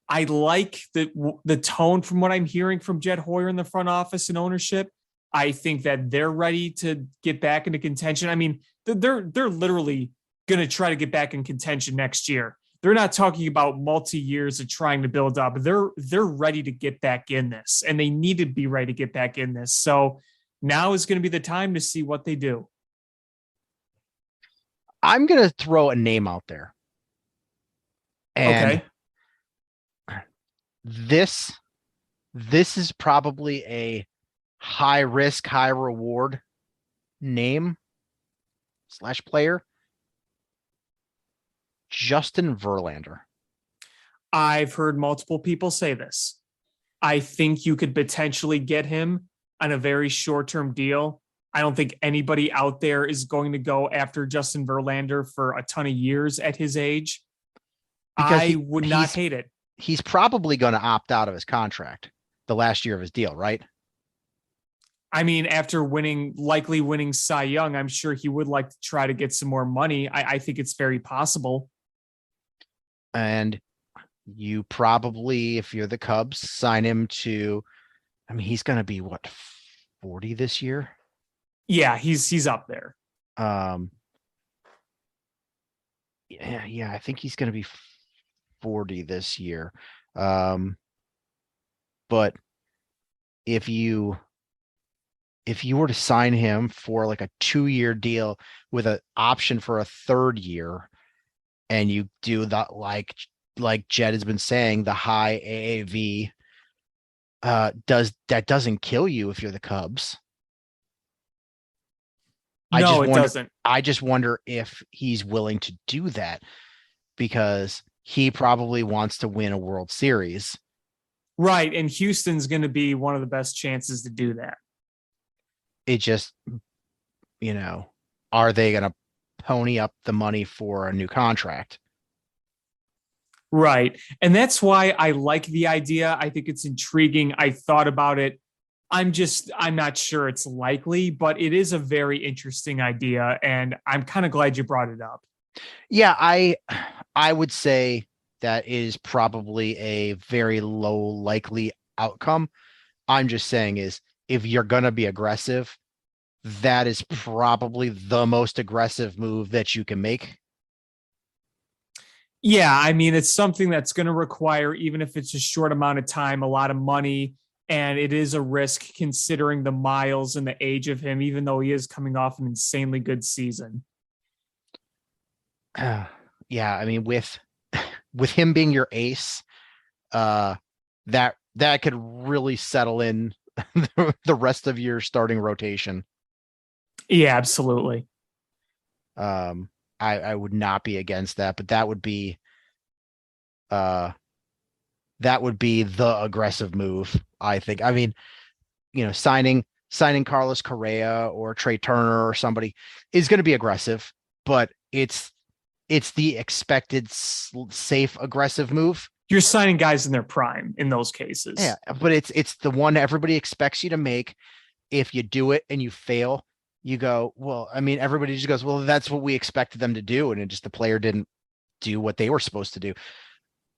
I like the tone from what I'm hearing from Jed Hoyer in the front office and ownership. I think that they're ready to get back into contention. I mean, they're literally going to try to get back in contention next year. They're not talking about multi-years of trying to build up. They're ready to get back in this, and they need to be ready to get back in this. So now is going to be the time to see what they do. I'm going to throw a name out there. And Okay. This is probably a high risk, high reward name / player. Justin Verlander. I've heard multiple people say this. I think you could potentially get him on a very short-term deal. I don't think anybody out there is going to go after Justin Verlander for a ton of years at his age. Because I would not hate it. He's probably going to opt out of his contract the last year of his deal, right? I mean, after likely winning Cy Young, I'm sure he would like to try to get some more money. I think it's very possible. And you probably, if you're the Cubs, sign him to, I mean, he's going to be what, 40 this year? Yeah, he's up there. Yeah, I think he's going to be 40 this year. But if you were to sign him for like a 2-year deal with an option for a 3rd year, and you do that, like Jed has been saying, the high AAV, doesn't kill you if you're the Cubs. No, it doesn't. I just wonder if he's willing to do that, because he probably wants to win a World Series. Right. And Houston's going to be one of the best chances to do that. It just, are they going to pony up the money for a new contract? Right. And that's why I like the idea. I think it's intriguing. I thought about it. I'm not sure it's likely, but it is a very interesting idea. And I'm kind of glad you brought it up. Yeah, I would say that is probably a very low likely outcome. I'm just saying is, if you're going to be aggressive, that is probably the most aggressive move that you can make. Yeah, I mean, it's something that's going to require, even if it's a short amount of time, a lot of money. And it is a risk considering the miles and the age of him, even though he is coming off an insanely good season. Yeah, I mean, with him being your ace, that could really settle in the rest of your starting rotation. Yeah, absolutely. I would not be against that, but that would be the aggressive move, I think. I mean, signing Carlos Correa or Trey Turner or somebody is going to be aggressive, but it's the expected safe aggressive move. You're signing guys in their prime in those cases. Yeah, but it's the one everybody expects you to make. If you do it and you fail, you go, well, I mean, everybody just goes, well, that's what we expected them to do. And the player didn't do what they were supposed to do.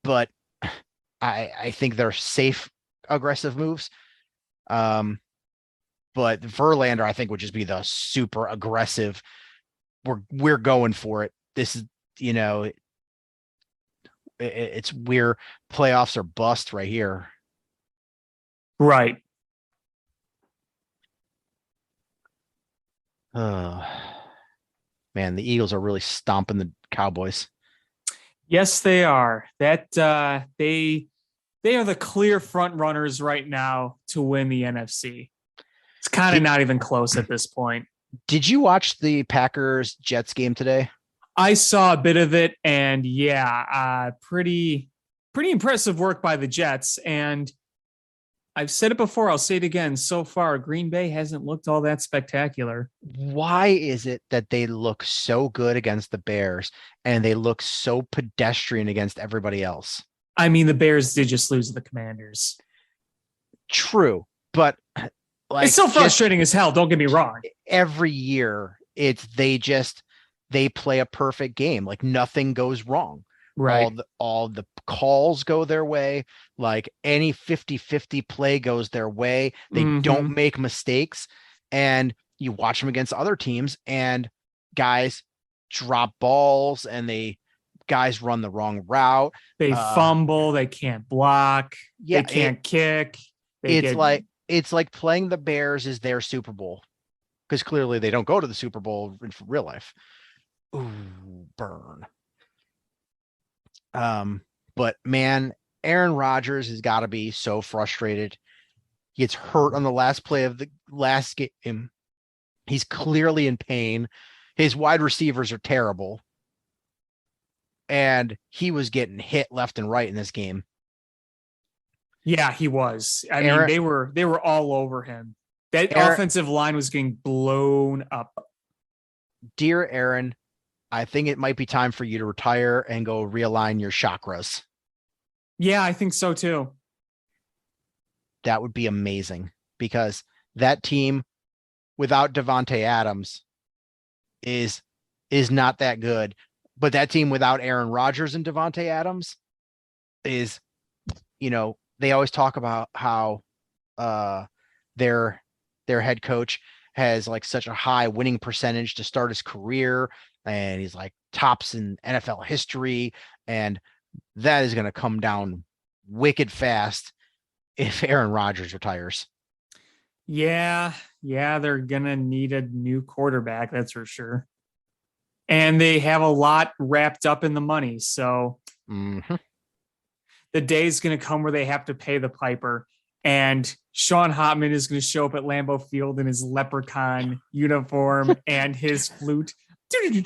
But I think they're safe, aggressive moves. But Verlander, I think, would just be the super aggressive. We're going for it. This is, it's where playoffs are bust right here. Right. Man, the Eagles are really stomping the Cowboys. Yes, they are. That they are the clear front runners right now to win the NFC. It's kind of not even close at this point. Did you watch the Packers Jets game today? I saw a bit of it, and yeah, pretty impressive work by the Jets. And I've said it before, I'll say it again. So far, Green Bay hasn't looked all that spectacular. Why is it that they look so good against the Bears and they look so pedestrian against everybody else? I mean, the Bears did just lose to the Commanders. True, but it's so frustrating as hell. Don't get me wrong. Every year, they play a perfect game. Like, nothing goes wrong. Right. All the calls go their way. Like any 50-50 play goes their way. They don't Mhm. make mistakes. And you watch them against other teams and guys drop balls and guys run the wrong route. They fumble, they can't block, Yeah, they can't kick. They it's get like playing the Bears is their Super Bowl because clearly they don't go to the Super Bowl in real life. Ooh, burn. But man, Aaron Rodgers has got to be so frustrated. He gets hurt on the last play of the last game. He's clearly in pain. His wide receivers are terrible. And he was getting hit left and right in this game. Yeah, he was. I Aaron, mean, they were all over him. That Aaron, offensive line was getting blown up. Dear Aaron, I think it might be time for you to retire and go realign your chakras. Yeah, I think so too. That would be amazing because that team without Devontae Adams is not that good. But that team without Aaron Rodgers and Devontae Adams is, they always talk about how their head coach has like such a high winning percentage to start his career, and he's like tops in NFL history, and that is going to come down wicked fast if Aaron Rodgers retires. Yeah, they're gonna need a new quarterback, that's for sure. And they have a lot wrapped up in the money, so the day is going to come where they have to pay the piper, and Sean Hotman is going to show up at Lambeau Field in his leprechaun uniform and his flute. I'm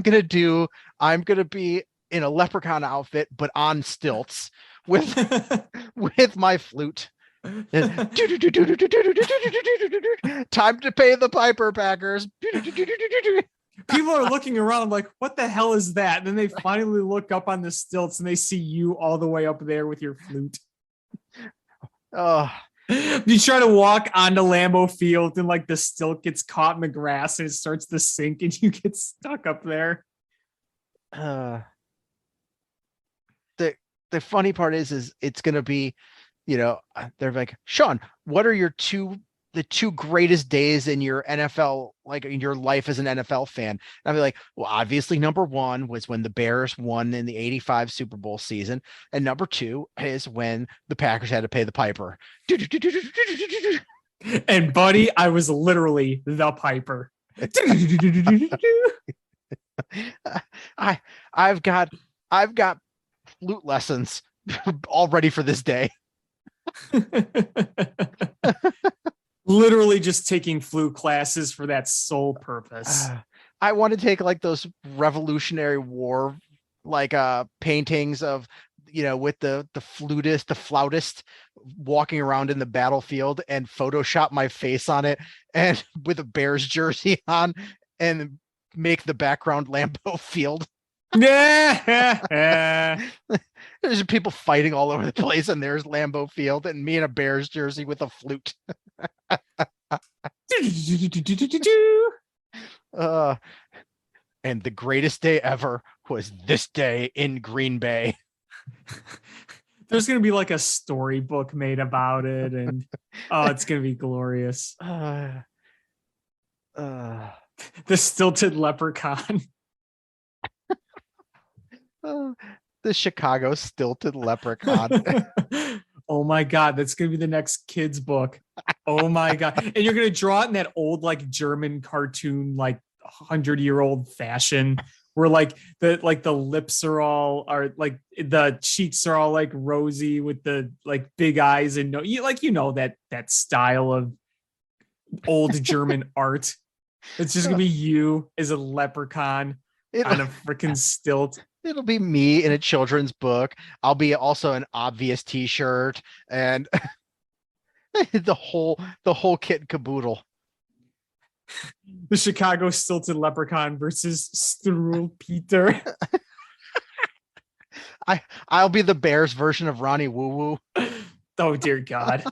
gonna be in a leprechaun outfit, but on stilts with my flute. Time to pay the piper, Packers. People are looking around like, what the hell is that? And then they finally look up on the stilts and they see you all the way up there with your flute. Oh, You try to walk onto Lambeau Field and like the stilt gets caught in the grass and it starts to sink and you get stuck up there. The funny part is it's gonna be, they're like, Sean, what are the two greatest days in your NFL, like in your life as an NFL fan? And I'll be like, well, obviously number one was when the Bears won in the 85 Super Bowl season. And number two is when the Packers had to pay the piper. And buddy, I was literally the piper. I've got flute lessons all ready for this day. Literally just taking flute classes for that sole purpose. I want to take like those Revolutionary War like paintings of, with the flutist, the flautist walking around in the battlefield and Photoshop my face on it and with a Bears jersey on and make the background Lambeau Field. Yeah. There's people fighting all over the place, and there's Lambeau Field, and me in a Bears jersey with a flute. And the greatest day ever was this day in Green Bay. There's gonna be like a storybook made about it, and it's gonna be glorious. The stilted leprechaun. The Chicago stilted leprechaun. Oh my God, that's gonna be the next kid's book. Oh my God. And you're gonna draw it in that old like German cartoon, like 100-year-old fashion, where like the lips are like the cheeks are all like rosy with the like big eyes, and that style of old German art. It's just gonna be you as a leprechaun on a freaking stilt. It'll be me in a children's book. I'll be also an obvious t-shirt and the whole kit and caboodle. The Chicago stilted leprechaun versus Strul Peter. I'll be the Bears version of Ronnie Woo Woo. Oh dear God.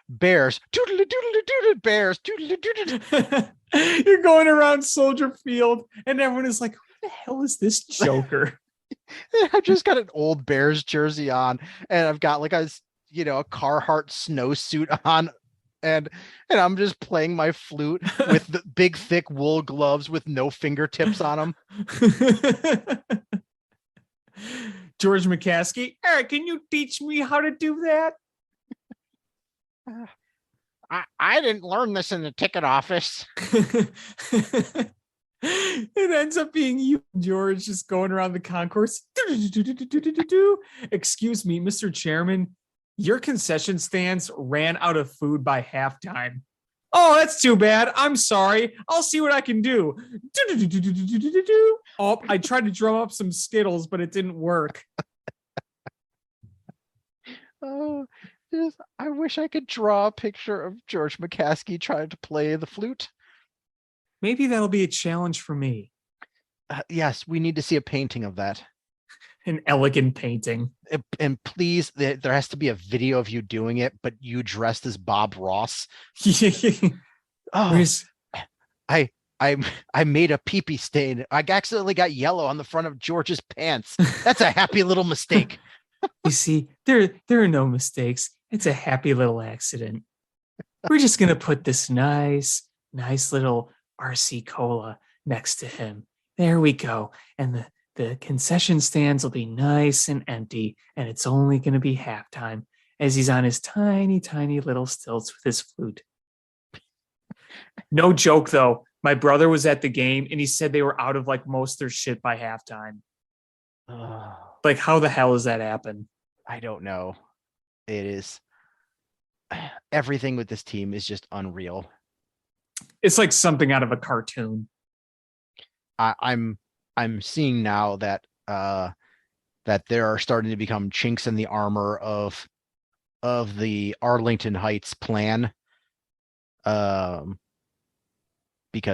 Bears. Doodle doodle doodle Bears. Doodle doodle. You're going around Soldier Field, and everyone is like, "Who the hell is this joker?" I just got an old Bears jersey on, and I've got like a Carhartt snowsuit on, and I'm just playing my flute with the big thick wool gloves with no fingertips on them. George McCaskey, Eric, can you teach me how to do that? I didn't learn this in the ticket office. It ends up being you, George, just going around the concourse. Excuse me, Mr. Chairman, your concession stands ran out of food by halftime. Oh, that's too bad. I'm sorry. I'll see what I can do. Oh, I tried to drum up some Skittles, but it didn't work. Oh, I wish I could draw a picture of George McCaskey trying to play the flute. Maybe that'll be a challenge for me. Yes, we need to see a painting of that. An elegant painting. And please, there has to be a video of you doing it, but you dressed as Bob Ross. Oh, I made a pee-pee stain. I accidentally got yellow on the front of George's pants. That's a happy little mistake. You see, there are no mistakes. It's a happy little accident. We're just gonna put this nice little RC Cola next to him. There we go. And the concession stands will be nice and empty, and it's only going to be halftime as he's on his tiny little stilts with his flute. No joke, though. My brother was at the game, and he said they were out of like most of their shit by halftime. Like, how the hell does that happen? I don't know. It is. Everything with this team is just unreal. It's like something out of a cartoon. I'm seeing now that that there are starting to become chinks in the armor of the Arlington Heights plan, because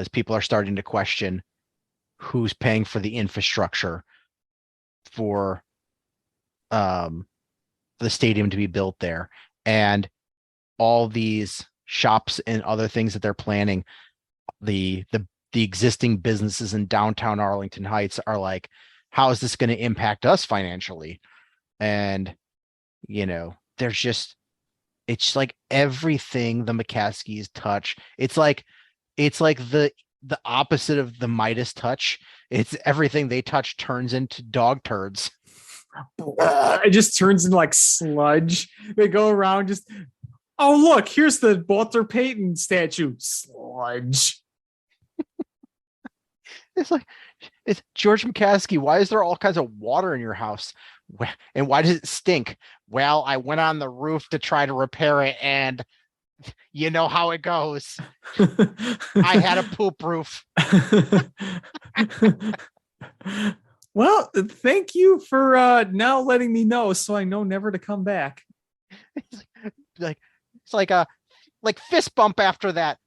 people are starting to question who's paying for the infrastructure for the stadium to be built there, and all these shops and other things that they're planning. The existing businesses in downtown Arlington Heights are like, how is this going to impact us financially? And there's just, it's like everything the McCaskies touch. It's like the opposite of the Midas touch. It's everything they touch turns into dog turds. It just turns into like sludge. They go around just, oh, look, here's the Walter Payton statue. Sludge. It's George McCaskey. Why is there all kinds of water in your house? And why does it stink? Well, I went on the roof to try to repair it, and you know how it goes. I had a poop roof. Well, thank you for now letting me know, so I know never to come back. It's like a fist bump after that.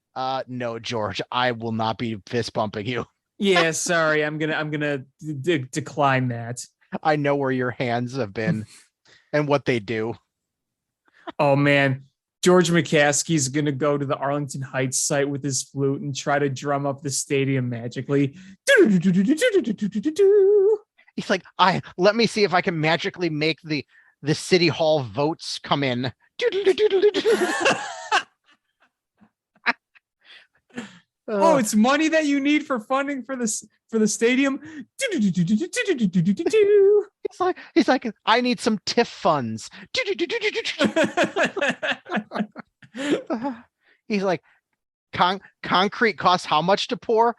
No, George, I will not be fist bumping you. Yeah, sorry, I'm gonna decline that. I know where your hands have been and what they do. Oh man, George McCaskey's gonna go to the Arlington Heights site with his flute and try to drum up the stadium magically. He's like, let me see if I can magically make the city hall votes come in. Oh, it's money that you need for funding for the stadium. He's like, I need some TIF funds. He's like, concrete costs how much to pour?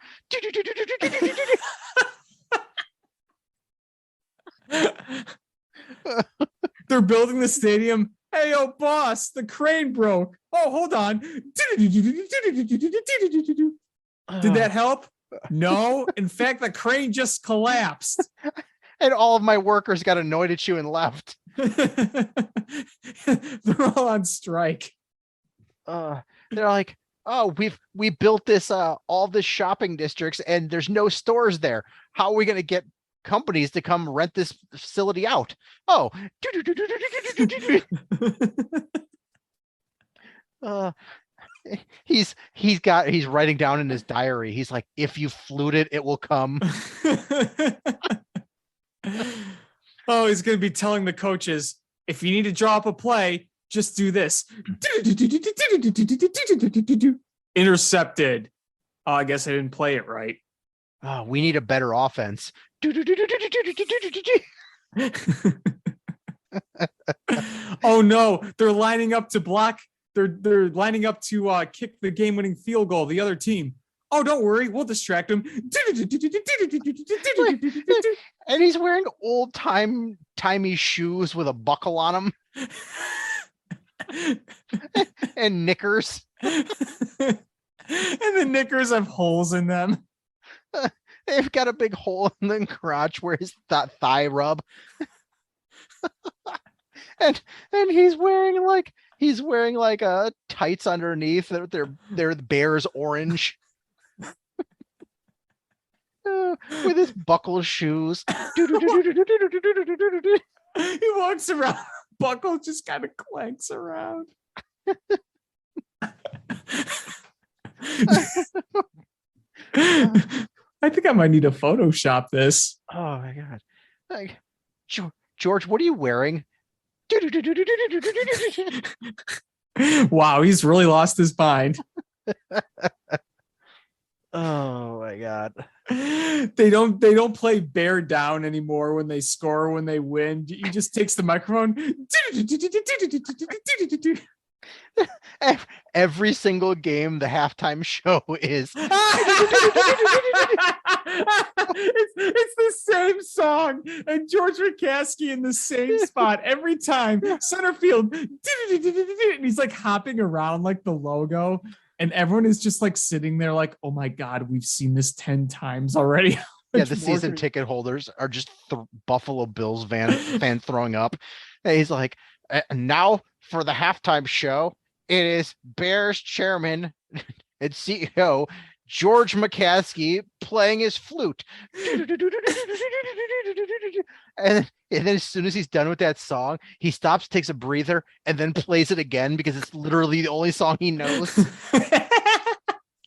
They're building the stadium. Hey, yo, boss, the crane broke. Oh, hold on. Did that help? No. In fact, the crane just collapsed. And all of my workers got annoyed at you and left. They're all on strike. They're like, oh, we built this all this shopping districts, and there's no stores there. How are we going to get companies to come rent this facility out? Oh. He's writing down in his diary. He's like, if you flute it, it will come. Oh, he's going to be telling the coaches, if you need to draw up a play, just do this. Intercepted. Oh, I guess I didn't play it right. Oh, we need a better offense. Oh no, they're lining up to block. They're lining up to kick the game-winning field goal. The other team. Oh, don't worry, we'll distract him. And he's wearing old-timey shoes with a buckle on them. And knickers. And the knickers have holes in them. They've got a big hole in the crotch where his thigh rub. and he's wearing like tights underneath. They're Bears orange. With his buckle shoes. He walks around, buckle just kind of clanks around. I think I might need to Photoshop this. Oh my god. Like, George, what are you wearing? Wow, he's really lost his mind. Oh my god. They don't play bear down anymore when they score, when they win. He just takes the microphone. Every single game, the halftime show is it's the same song, and George McCaskey in the same spot every time. Center field, and he's like hopping around like the logo, and everyone is just like sitting there like, oh my god, we've seen this 10 times already. Yeah, the season ticket holders are just Buffalo Bills fan throwing up. And he's like, now for the halftime show, it is Bears chairman and CEO George McCaskey playing his flute. And then as soon as he's done with that song, he stops, takes a breather, and then plays it again because it's literally the only song he knows.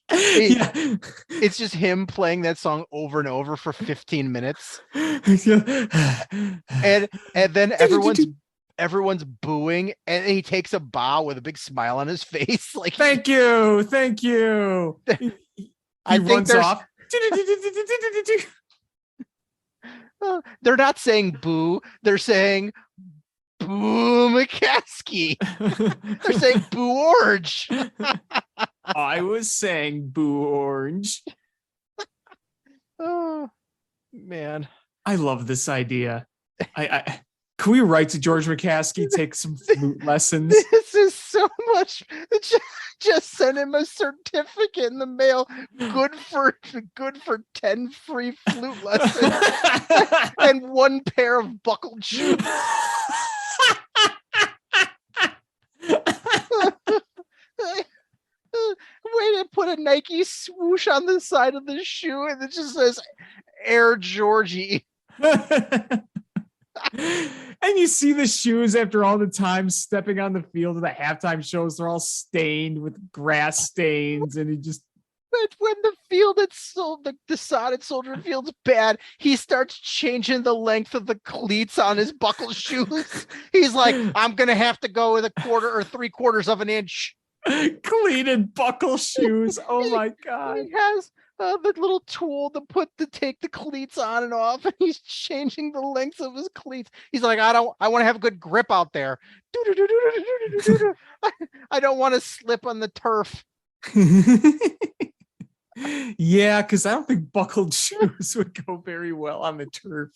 It's just him playing that song over and over for 15 minutes. And then everyone's booing, and he takes a bow with a big smile on his face. Like, thank you. He runs off. They're not saying boo, they're saying boo McCaskey. They're saying boo orange. I was saying boo orange. Oh man, I love this idea. I can we write to George McCaskey, take some flute lessons? This is so much. Just send him a certificate in the mail. Good for 10 free flute lessons and 1 pair of buckled shoes. Way to put a Nike swoosh on the side of the shoe, and it just says Air Georgie. And you see the shoes after all the time stepping on the field of the halftime shows, they're all stained with grass stains, and he just. But when the field the sodded Soldier Field's bad, he starts changing the length of the cleats on his buckle shoes. He's like, I'm gonna have to go with 1/4 or 3/4 of an inch. Cleated buckle shoes. Oh my god. He has the little tool to take the cleats on and off, and he's changing the lengths of his cleats. He's like, I want to have good grip out there. I don't want to slip on the turf. Yeah, because I don't think buckled shoes would go very well on the turf.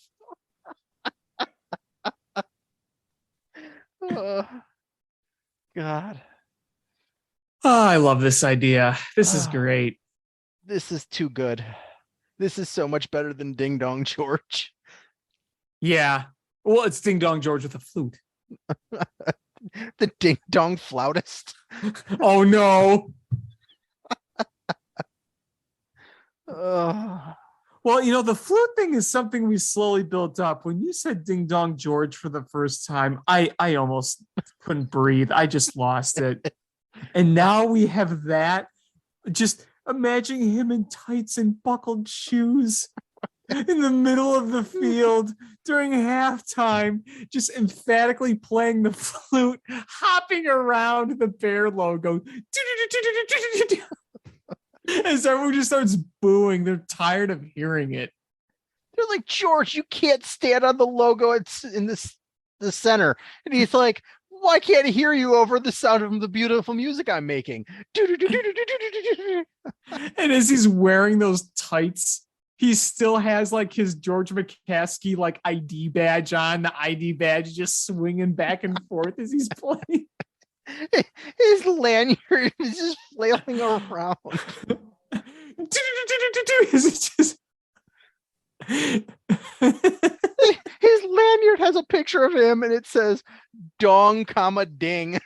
Oh, God. Oh, I love this idea. This is great. This is too good. This is so much better than Ding Dong George. Yeah. Well, it's Ding Dong George with a flute. The Ding Dong flautist. Oh, no. Well, you know, the flute thing is something we slowly built up. When you said Ding Dong George for the first time, I almost couldn't breathe. I just lost it. And now we have that. Just imagine him in tights and buckled shoes in the middle of the field during halftime, just emphatically playing the flute, hopping around the Bear logo. As everyone just starts booing, they're tired of hearing it. They're like, George, you can't stand on the logo. It's in the center. And he's like, well, I can't hear you over the sound of the beautiful music I'm making. And as he's wearing those tights, he still has like his George McCaskey like ID badge on. The ID badge just swinging back and forth as he's playing. His lanyard is just flailing around. It's just... His lanyard has a picture of him and it says dong comma ding.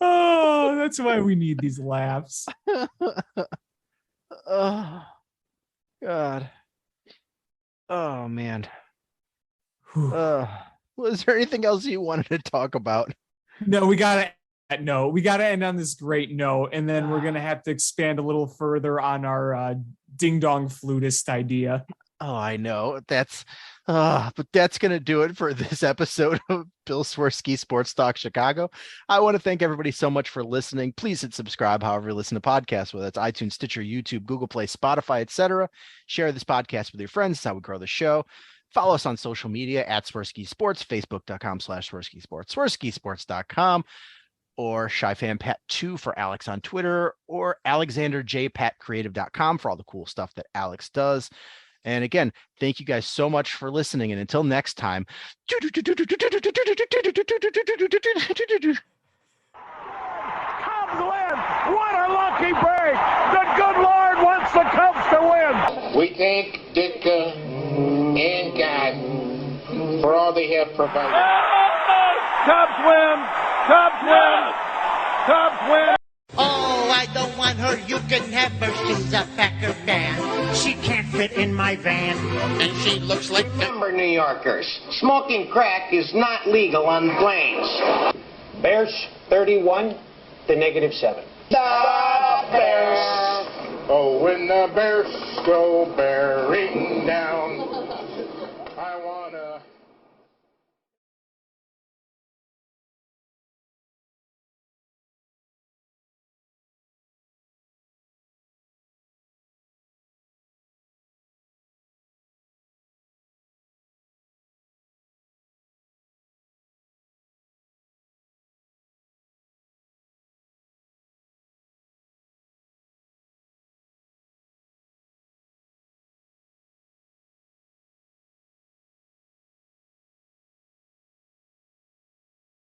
Oh, that's why we need these laughs. Oh God. Oh man. Was there anything else you wanted to talk about? No, we gotta end on this great note, and then we're gonna have to expand a little further on our ding dong flutist idea. Oh, I know. But that's going to do it for this episode of Bill Swerski Sports Talk Chicago. I want to thank everybody so much for listening. Please hit subscribe however you listen to podcasts, whether it's iTunes, Stitcher, YouTube, Google Play, Spotify, etc. Share this podcast with your friends. That's how we grow the show. Follow us on social media at Swerski Sports, Facebook.com/Swerski Sports, SwerskiSports.com, or ShyFanPat2 for Alex on Twitter, or AlexanderJPatCreative.com for all the cool stuff that Alex does. And again, thank you guys so much for listening. And until next time. Cubs win. What a lucky break. The good Lord wants the Cubs to win. We thank Ditka and God for all they have provided. Cubs win. Cubs win. Cubs win. Oh, I don't want her. You can have her. She's a Packer fan. She can't fit in my van. And she looks like number New Yorkers. Smoking crack is not legal on planes. Bears 31 to -7. The Bears. Oh, when the Bears go bearing down